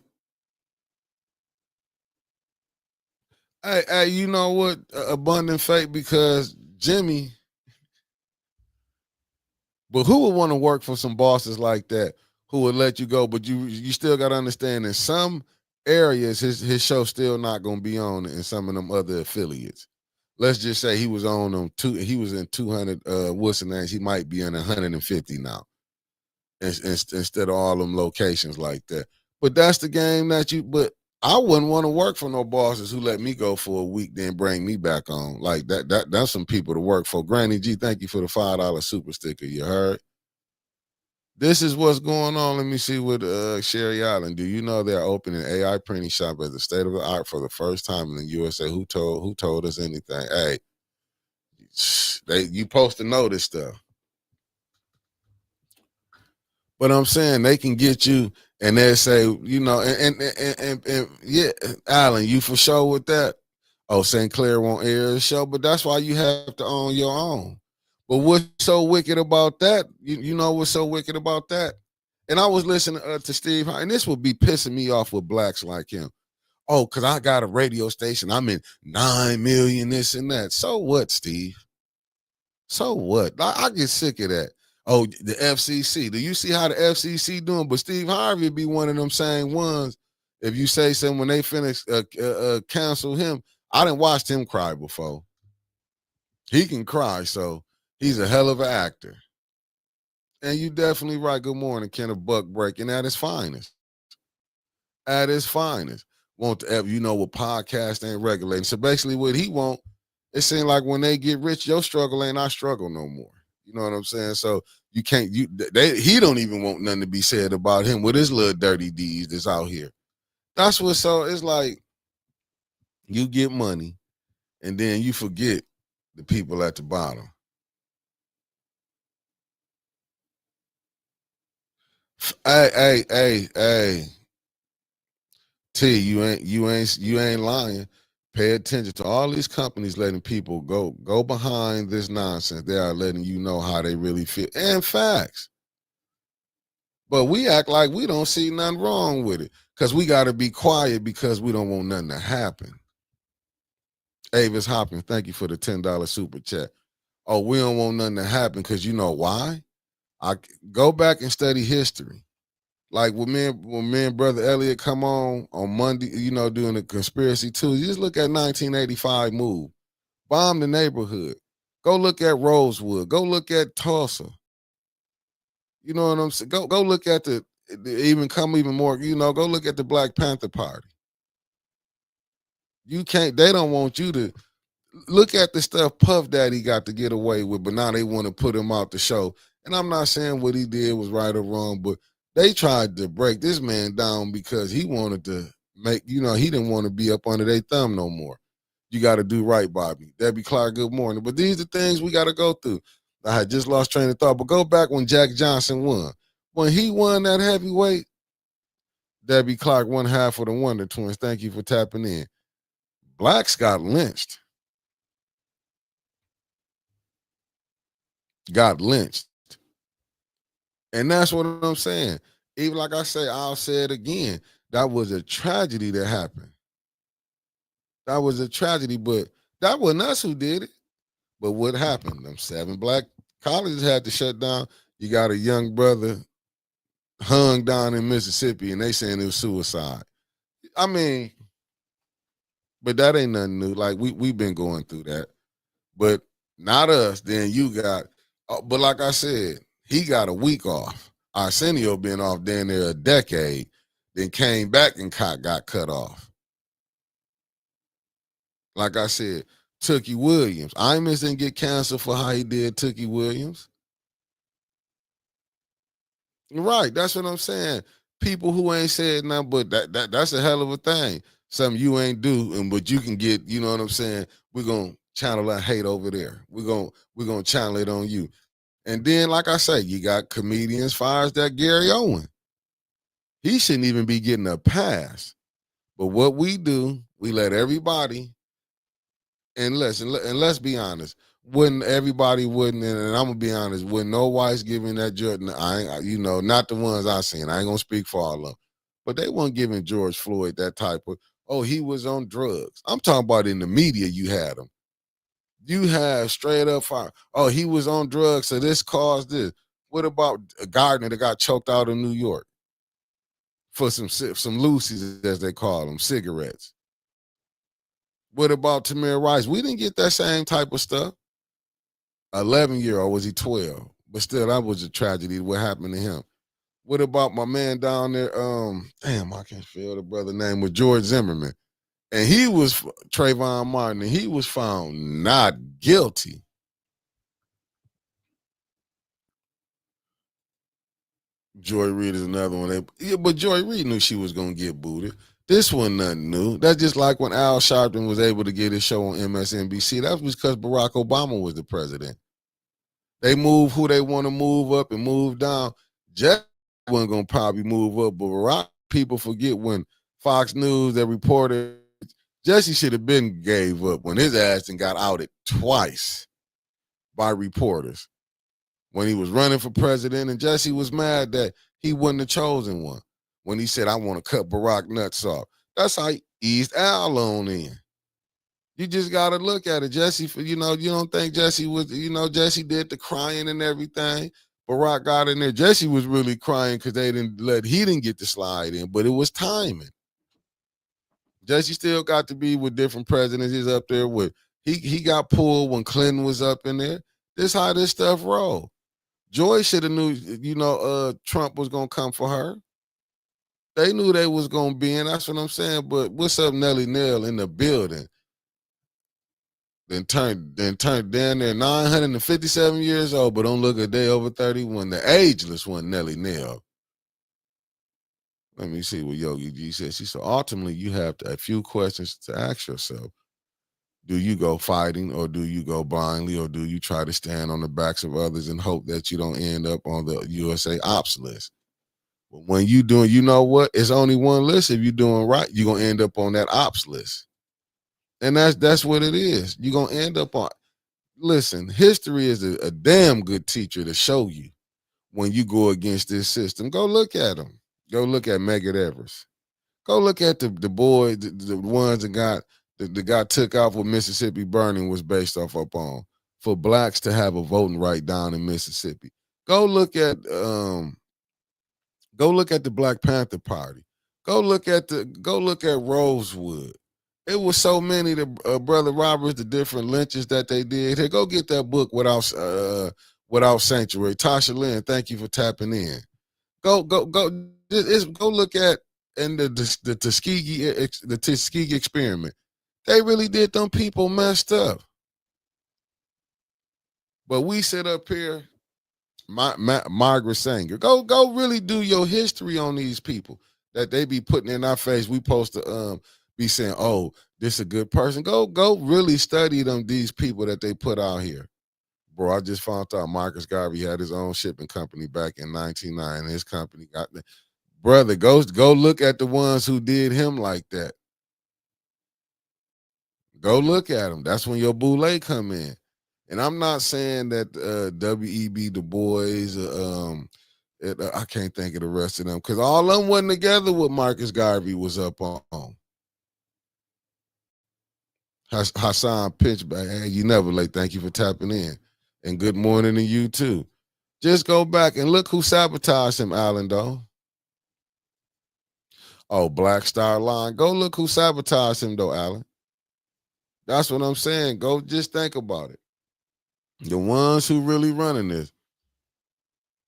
Hey, you know what? Abundant fate, because Jimmy. But who would want to work for some bosses like that who would let you go? But you still got to understand, in some areas, his show's still not going to be on in some of them other affiliates. Let's just say he was on them he was in 200 what's the name? He might be in 150 now. Instead of all them locations like that. But that's the game but I wouldn't want to work for no bosses who let me go for a week, then bring me back on. Like that's some people to work for. Granny G, thank you for the $5 super sticker. You heard? This is what's going on. Let me see what Sherry Island. Do you know they're opening AI printing shop as the state of the art for the first time in the USA? Who told us anything? Hey, you supposed to know this stuff. But I'm saying they can get you, and they say, and yeah, Alan, you for sure with that? Oh, St. Clair won't air the show, but that's why you have to own your own. But what's so wicked about that? You know what's so wicked about that? And I was listening to Steve, and this would be pissing me off with blacks like him. Oh, because I got a radio station. I'm in 9 million, this and that. So what, Steve? So what? I get sick of that. Oh, the FCC. Do you see how the FCC doing? But Steve Harvey would be one of them same ones. If you say something when they finish cancel him, I didn't watch him cry before. He can cry, so he's a hell of an actor. And you definitely right. Good morning, Kenneth Buck breaking at his finest. At his finest. Want to, what podcast ain't regulating. So basically what he want, it seems like when they get rich, your struggle ain't our struggle no more. You know what I'm saying? So you can't, he don't even want nothing to be said about him with his little dirty deeds that's out here. That's what's so, it's like you get money and then you forget the people at the bottom. Hey. T, you ain't lying. Pay attention to all these companies letting people go behind this nonsense. They are letting you know how they really feel and facts. But we act like we don't see nothing wrong with it because we got to be quiet because we don't want nothing to happen. Avis Hopkins, thank you for the $10 super chat. Oh, we don't want nothing to happen because you know why? I go back and study history. Like when me and brother Elliot come on Monday, doing the conspiracy Tuesday, just look at 1985 move. Bomb the neighborhood. Go look at Rosewood. Go look at Tulsa. You know what I'm saying? Go look at the even more, go look at the Black Panther Party. They don't want you to look at the stuff Puff Daddy got to get away with, but now they want to put him out the show. And I'm not saying what he did was right or wrong, but they tried to break this man down because he wanted to make, he didn't want to be up under their thumb no more. You got to do right by me. Debbie Clark, good morning. But these are things we got to go through. I had just lost train of thought, but go back when Jack Johnson won. When he won that heavyweight, Debbie Clark, one half of the Wonder Twins. Thank you for tapping in. Blacks got lynched. Got lynched. And that's what I'm saying. Even like I say, I'll say it again. That was a tragedy that happened. That was a tragedy, but that wasn't us who did it. But what happened? Them 7 black colleges had to shut down. You got a young brother hung down in Mississippi, and they saying it was suicide. I mean, but that ain't nothing new. Like we've been going through that. But not us. Then you got, but like I said, he got a week off. Arsenio been off down there a decade, then came back and got cut off. Like I said, Tookie Williams. Imus didn't get canceled for how he did Tookie Williams. Right, that's what I'm saying. People who ain't said nothing, but that's a hell of a thing. Something you ain't do, but you can get, you know what I'm saying? We're gonna channel that hate over there. We're gonna channel it on you. And then, like I say, you got comedians far as that Gary Owen. He shouldn't even be getting a pass. But what we do, we let everybody, and let's be honest, wouldn't everybody wouldn't, and I'm gonna be honest, wouldn't no whites giving that Jordan, not the ones I seen. I ain't gonna speak for all of them. But they weren't giving George Floyd that type of, oh, he was on drugs. I'm talking about in the media you had him. You have straight up fire. Oh, he was on drugs, so this caused this. What about Gardner that got choked out in New York for some Lucy's, as they call them, cigarettes? What about Tamir Rice? We didn't get that same type of stuff. 11-year-old, was he 12? But still, that was a tragedy, what happened to him. What about my man down there? I can't feel the brother name, was George Zimmerman. And he was Trayvon Martin, and he was found not guilty. Joy Reid is another one. But Joy Reid knew she was going to get booted. This one nothing new. That's just like when Al Sharpton was able to get his show on MSNBC. That was because Barack Obama was the president. They move who they want to move up and move down. Jesse wasn't going to probably move up, but Barack, people forget when Fox News, that reporter, Jesse should have been gave up when his ass and got outed twice by reporters when he was running for president, and Jesse was mad that he wasn't the chosen one when he said, I want to cut Barack nuts off. That's how he eased Al on in. You just got to look at it. Jesse, you don't think Jesse was, Jesse did the crying and everything. Barack got in there. Jesse was really crying because he didn't get to slide in, but it was timing. Jesse still got to be with different presidents. He's up there with, he got pulled when Clinton was up in there. This how this stuff roll. Joy should have knew, Trump was going to come for her. They knew they was going to be in. That's what I'm saying. But what's up, Nelly Nell in the building? Then turned down there 957 years old, but don't look a day over 31. The ageless one, Nelly Nell. Let me see what Yogi G says. She said, ultimately, you have a few questions to ask yourself. Do you go fighting, or do you go blindly, or do you try to stand on the backs of others and hope that you don't end up on the USA ops list? But when you doing, you know what? It's only one list. If you're doing right, you're going to end up on that ops list. And that's what it is. You're going to end up on. Listen, history is a damn good teacher to show you when you go against this system. Go look at them. Go look at Megan Evers. Go look at the boy, the ones that got took off with Mississippi burning was based off up on, for blacks to have a voting right down in Mississippi. Go look at the Black Panther Party. Go look at Rosewood. It was so many the Brother Roberts, the different lynches that they did. Hey, go get that book without sanctuary. Tasha Lynn, thank you for tapping in. Go look at and the Tuskegee experiment. They really did them people messed up. But we sit up here, Margaret Sanger. Go really do your history on these people that they be putting in our face. We supposed to be saying, oh, this a good person. Go really study these people that they put out here. Bro, I just found out Marcus Garvey had his own shipping company back in 1909. His company got the brother. Go look at the ones who did him like that. Go look at them. That's when your boule come in. And I'm not saying that W.E.B. Du Bois, I can't think of the rest of them because all of them wasn't together what Marcus Garvey was up on. Hassan Pinchback, hey, you never late. Thank you for tapping in. And good morning to you too. Just go back and look who sabotaged him, Alan, though. Oh, Black Star Line. Go look who sabotaged him, though, Alan. That's what I'm saying. Go just think about it. The ones who really running this.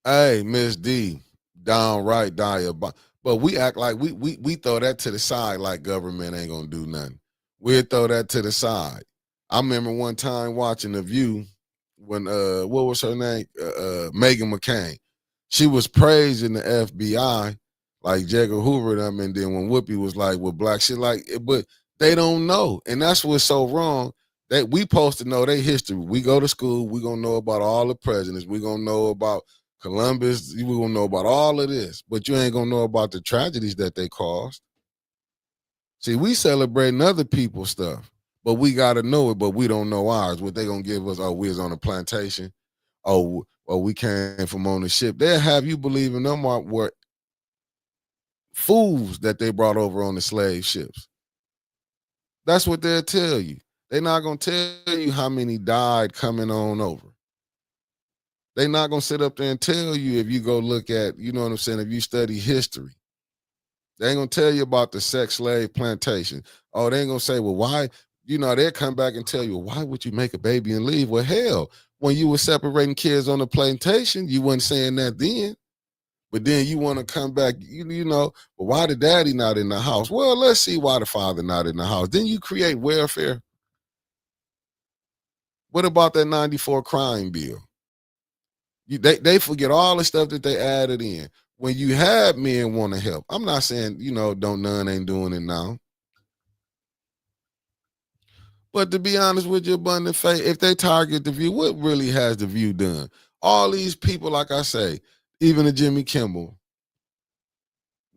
Hey, Miss D, downright diabolical. But we act like we throw that to the side like government ain't gonna do nothing. We'll throw that to the side. I remember one time watching The View when what was her name? Megan McCain. She was praising the FBI like Jagger Hoover them, and then when Whoopi was like with black shit, like, but they don't know, and that's what's so wrong. That we supposed to know their history. We go to school, we gonna know about all the presidents. We gonna know about Columbus. We gonna know about all of this, but you ain't gonna know about the tragedies that they caused. See, we celebrating other people's stuff, but we gotta know it, but we don't know ours. What they gonna give us? Oh, we was on a plantation. Oh, we came from on the ship. They'll have you believing them were fools that they brought over on the slave ships. That's what they'll tell you. They're not going to tell you how many died coming on over. They're not going to sit up there and tell you if you go look at, you know what I'm saying, if you study history. They ain't going to tell you about the sex slave plantation. Oh, they ain't going to say, well, why? You know, they'll come back and tell you, well, why would you make a baby and leave? Well, hell, when you were separating kids on the plantation, you wasn't saying that then. But then you want to come back, you know, well, why the daddy not in the house? Well, let's see why the father not in the house. Then you create welfare. What about that 94 crime bill? They forget all the stuff that they added in. When you have men want to help, I'm not saying, you know, none ain't doing it now. But to be honest with you, abundant faith, if they target the View, what really has the View done? All these people, like I say, even the Jimmy Kimmel,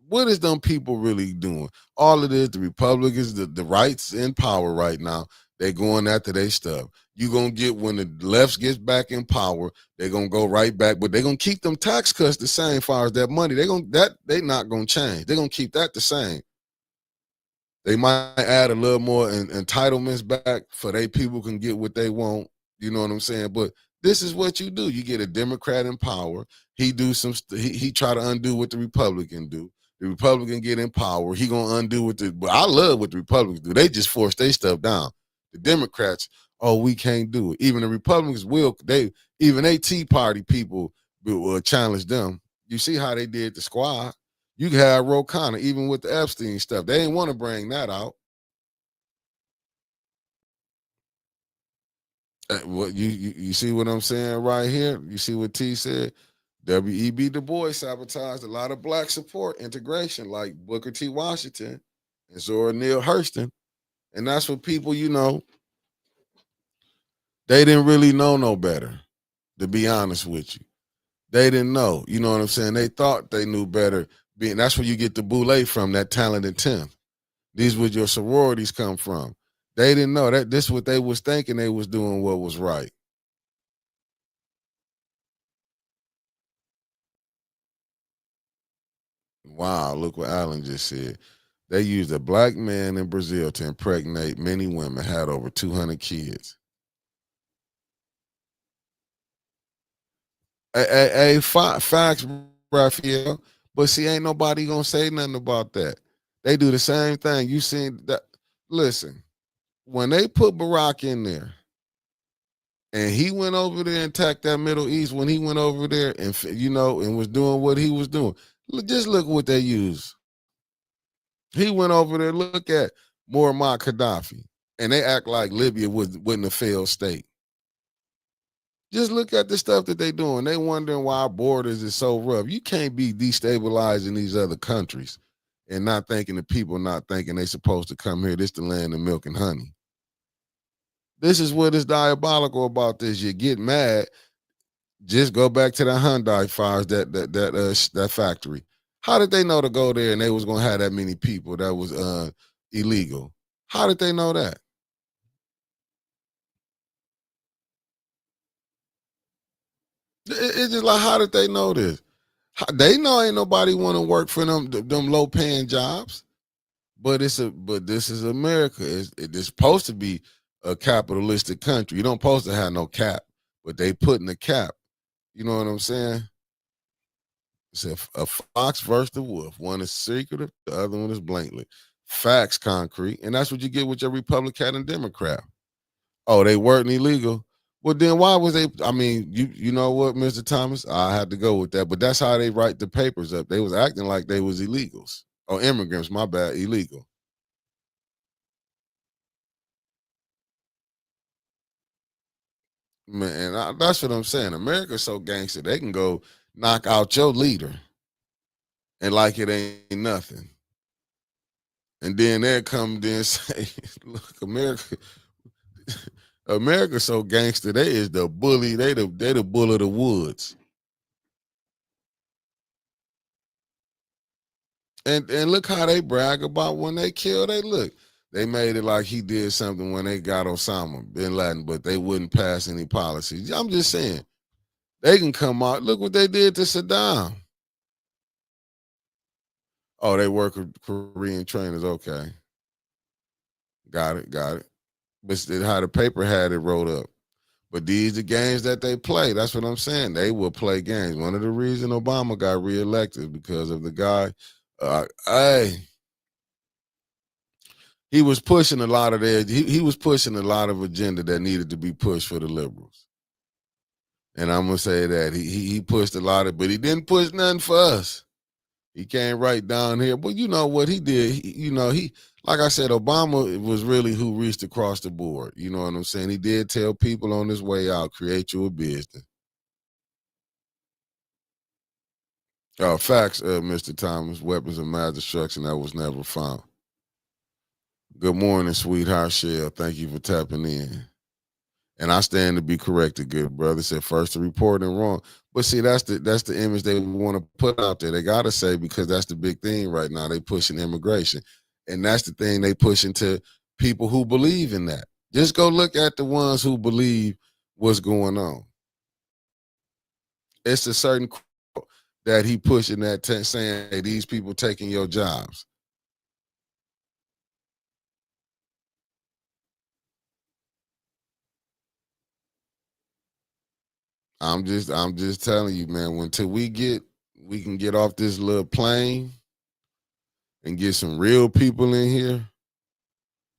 what is them people really doing? All of this, the Republicans, the rights in power right now, they going after their stuff. You gonna get when the left gets back in power, they're gonna go right back, but they're gonna keep them tax cuts the same as far as that money. They not gonna change. They're gonna keep that the same. They might add a little more entitlements back for they people can get what they want. You know what I'm saying? But this is what you do. You get a Democrat in power. He try to undo what the Republican do. The Republican get in power. He gonna undo what but I love what the Republicans do. They just force their stuff down. The Democrats, oh, we can't do it. Even the Republicans even they Tea Party people will challenge them. You see how they did the squad. You can have Ro Khanna, even with the Epstein stuff. They didn't want to bring that out. What you see what I'm saying right here? You see what T said? W.E.B. Du Bois sabotaged a lot of black support integration, like Booker T. Washington and Zora Neale Hurston. And that's what people, you know, they didn't really know no better, to be honest with you. They didn't know. You know what I'm saying? They thought they knew better. That's where you get the boule from, that talented 10th. These where your sororities come from. They didn't know that this what they was thinking they was doing what was right. Wow, look what Alan just said. They used a black man in Brazil to impregnate many women, had over 200 kids. Facts, Raphael. But see, ain't nobody gonna say nothing about that. They do the same thing. You seen that? Listen, when they put Barack in there, and he went over there and attacked that Middle East. When he went over there and and was doing what he was doing, just look what they used. He went over there. Look at Muammar Gaddafi, and they act like Libya wasn't a failed state. Just look at the stuff that they doing. They wondering why our borders is so rough. You can't be destabilizing these other countries and not thinking the people not thinking they supposed to come here. This the land of milk and honey. This is what is diabolical about this. You get mad. Just go back to the Hyundai fires, that factory. How did they know to go there and they was gonna have that many people that was illegal? How did they know that? It's just like, how did they know this? They know ain't nobody want to work for them low paying jobs. But this is America. It's supposed to be a capitalistic country. You don't supposed to have no cap, but they putting a cap. You know what I'm saying? It's a fox versus the wolf. One is secretive, the other one is blatantly. Facts concrete, and that's what you get with your Republican and Democrat. Oh, they weren't illegal. Well, then why was they? I mean, you know what, Mr. Thomas? I had to go with that, but that's how they write the papers up. They was acting like they was illegals or immigrants. My bad, illegal. Man, that's what I'm saying. America's so gangster, they can go knock out your leader and like it ain't nothing. And then they'll come then say, look, America's so gangster, they is the bully, they the bull of the woods. And look how they brag about when they kill. They made it like he did something when they got Osama bin Laden, but they wouldn't pass any policies. I'm just saying, they can come out. Look what they did to Saddam. Oh, they work with Korean trainers. Okay. Got it. But how the paper had it wrote up. But these are games that they play. That's what I'm saying. They will play games. One of the reasons Obama got reelected because of the guy. He was pushing a lot of he was pushing a lot of agenda that needed to be pushed for the liberals. And I'm gonna say that he pushed a lot of, but he didn't push nothing for us. He came right down here. But you know what he did? He like I said, Obama was really who reached across the board. You know what I'm saying? He did tell people on his way out, create you a business. Facts, Mr. Thomas, weapons of mass destruction that was never found. Good morning, sweetheart Shell. Thank you for tapping in. And I stand to be corrected, good brother. Said first to report and wrong. But see, that's the image they want to put out there. They gotta say, because that's the big thing right now. They pushing immigration. And that's the thing they pushing to people who believe in that. Just go look at the ones who believe what's going on. It's a certain quote that he pushing that saying, hey, these people taking your jobs. I'm just telling you, man, until we can get off this little plane and get some real people in here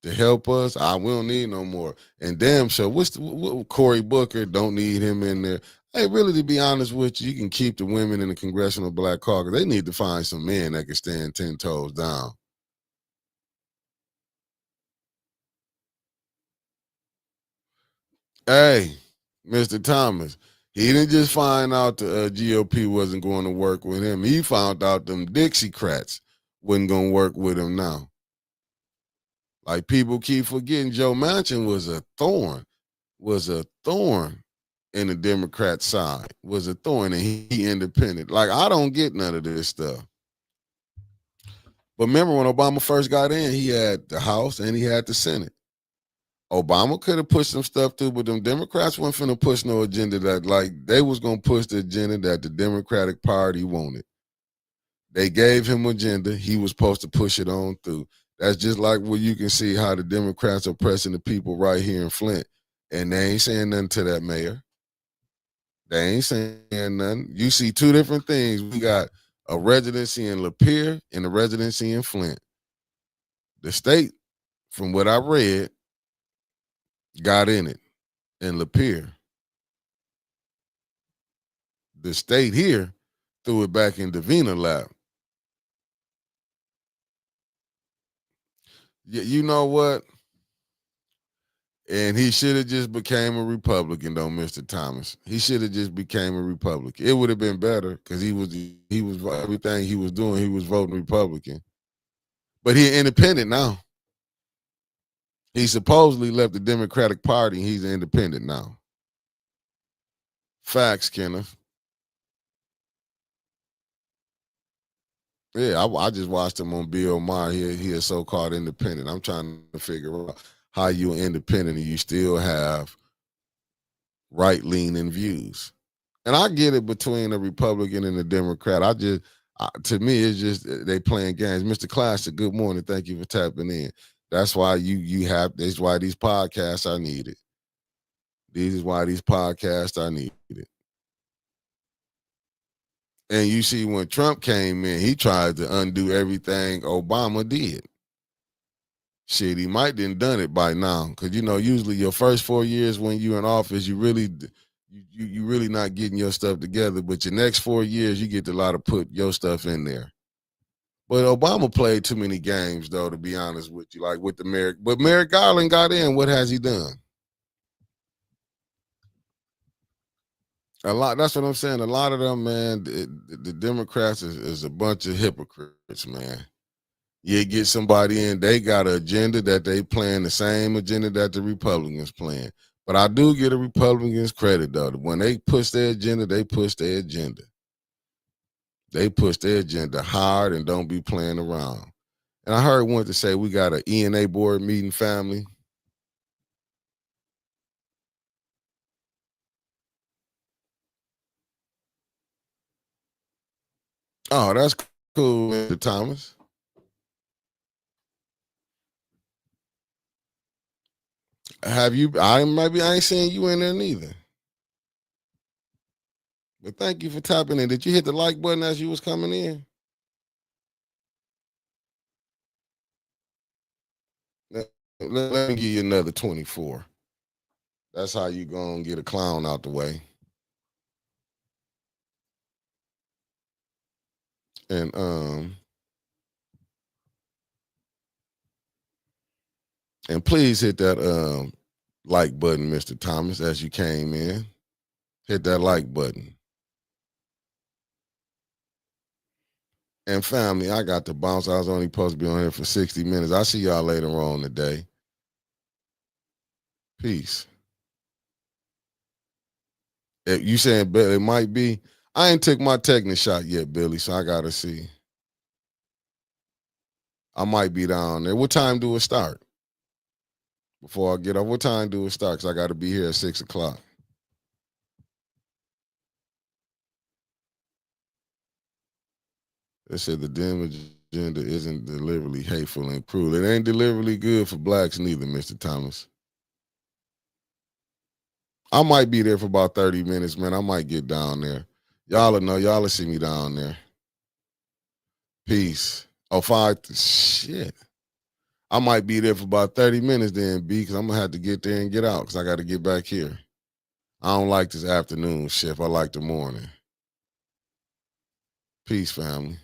to help us, we don't need no more. And damn sure, what Cory Booker, don't need him in there. Hey, really, to be honest with you, you can keep the women in the Congressional Black Caucus. They need to find some men that can stand 10 toes down. Hey, Mr. Thomas, he didn't just find out the GOP wasn't going to work with him. He found out them Dixiecrats wasn't going to work with him now. Like, people keep forgetting Joe Manchin was a thorn in the Democrat side, was a thorn, and he independent. Like, I don't get none of this stuff. But remember when Obama first got in, he had the House and he had the Senate. Obama could have pushed some stuff through, but them Democrats weren't finna push no agenda that, like, they was gonna push the agenda that the Democratic Party wanted. They gave him agenda. He was supposed to push it on through. That's just like where you can see how the Democrats are pressing the people right here in Flint, and they ain't saying nothing to that mayor. They ain't saying nothing. You see two different things. We got a residency in Lapeer and a residency in Flint. The state, from what I read, got in it in Lapeer. The state here threw it back in Davina lap. You know what? And he should have just became a Republican, though, Mr. Thomas. He should have just became a Republican. It would have been better because he was everything he was doing, he was voting Republican. But he's independent now. He supposedly left the Democratic Party and he's independent now. Facts, Kenneth. Yeah, I just watched him on Bill Maher. He is so-called independent. I'm trying to figure out how you independent and you still have right-leaning views. And I get it between a Republican and a Democrat. To me, it's just they playing games. Mr. Classic, good morning. Thank you for tapping in. That's why that's why these podcasts are needed. This is why these podcasts are needed. And you see, when Trump came in, he tried to undo everything Obama did. Shit, he might have done it by now. Because, usually your first 4 years when you're in office, you really not getting your stuff together. But your next 4 years, you get a lot of put your stuff in there. But Obama played too many games, though, to be honest with you, like with the Merrick. But Merrick Garland got in. What has he done? A lot. That's what I'm saying. A lot of them, man, the Democrats is a bunch of hypocrites, man. You get somebody in, they got an agenda that they playing the same agenda that the Republicans playing. But I do give the Republicans credit, though. When they push their agenda, they push their agenda. They push their agenda hard and don't be playing around. And I heard one to say we got an ENA board meeting, family. Oh, that's cool, Mr. Thomas. Maybe I ain't seeing you in there neither. But thank you for tapping in. Did you hit the like button as you was coming in? Let me give you another 24. That's how you gonna get a clown out the way. And please hit that like button, Mr. Thomas, as you came in. Hit that like button. And family, I got to bounce. I was only supposed to be on here for 60 minutes. I'll see y'all later on today. Peace. If you saying it might be, I ain't took my technical shot yet, Billy, so I gotta see. I might be down there. What time do it start? Before I get off, what time do it start? Because I got to be here at 6 o'clock. They said the damage agenda isn't deliberately hateful and cruel. It ain't deliberately good for blacks neither, Mr. Thomas. I might be there for about 30 minutes, man. I might get down there. Y'all will know. Y'all will see me down there. Peace. Oh, 5. Shit. I might be there for about 30 minutes then, B, because I'm going to have to get there and get out because I got to get back here. I don't like this afternoon shift. I like the morning. Peace, family.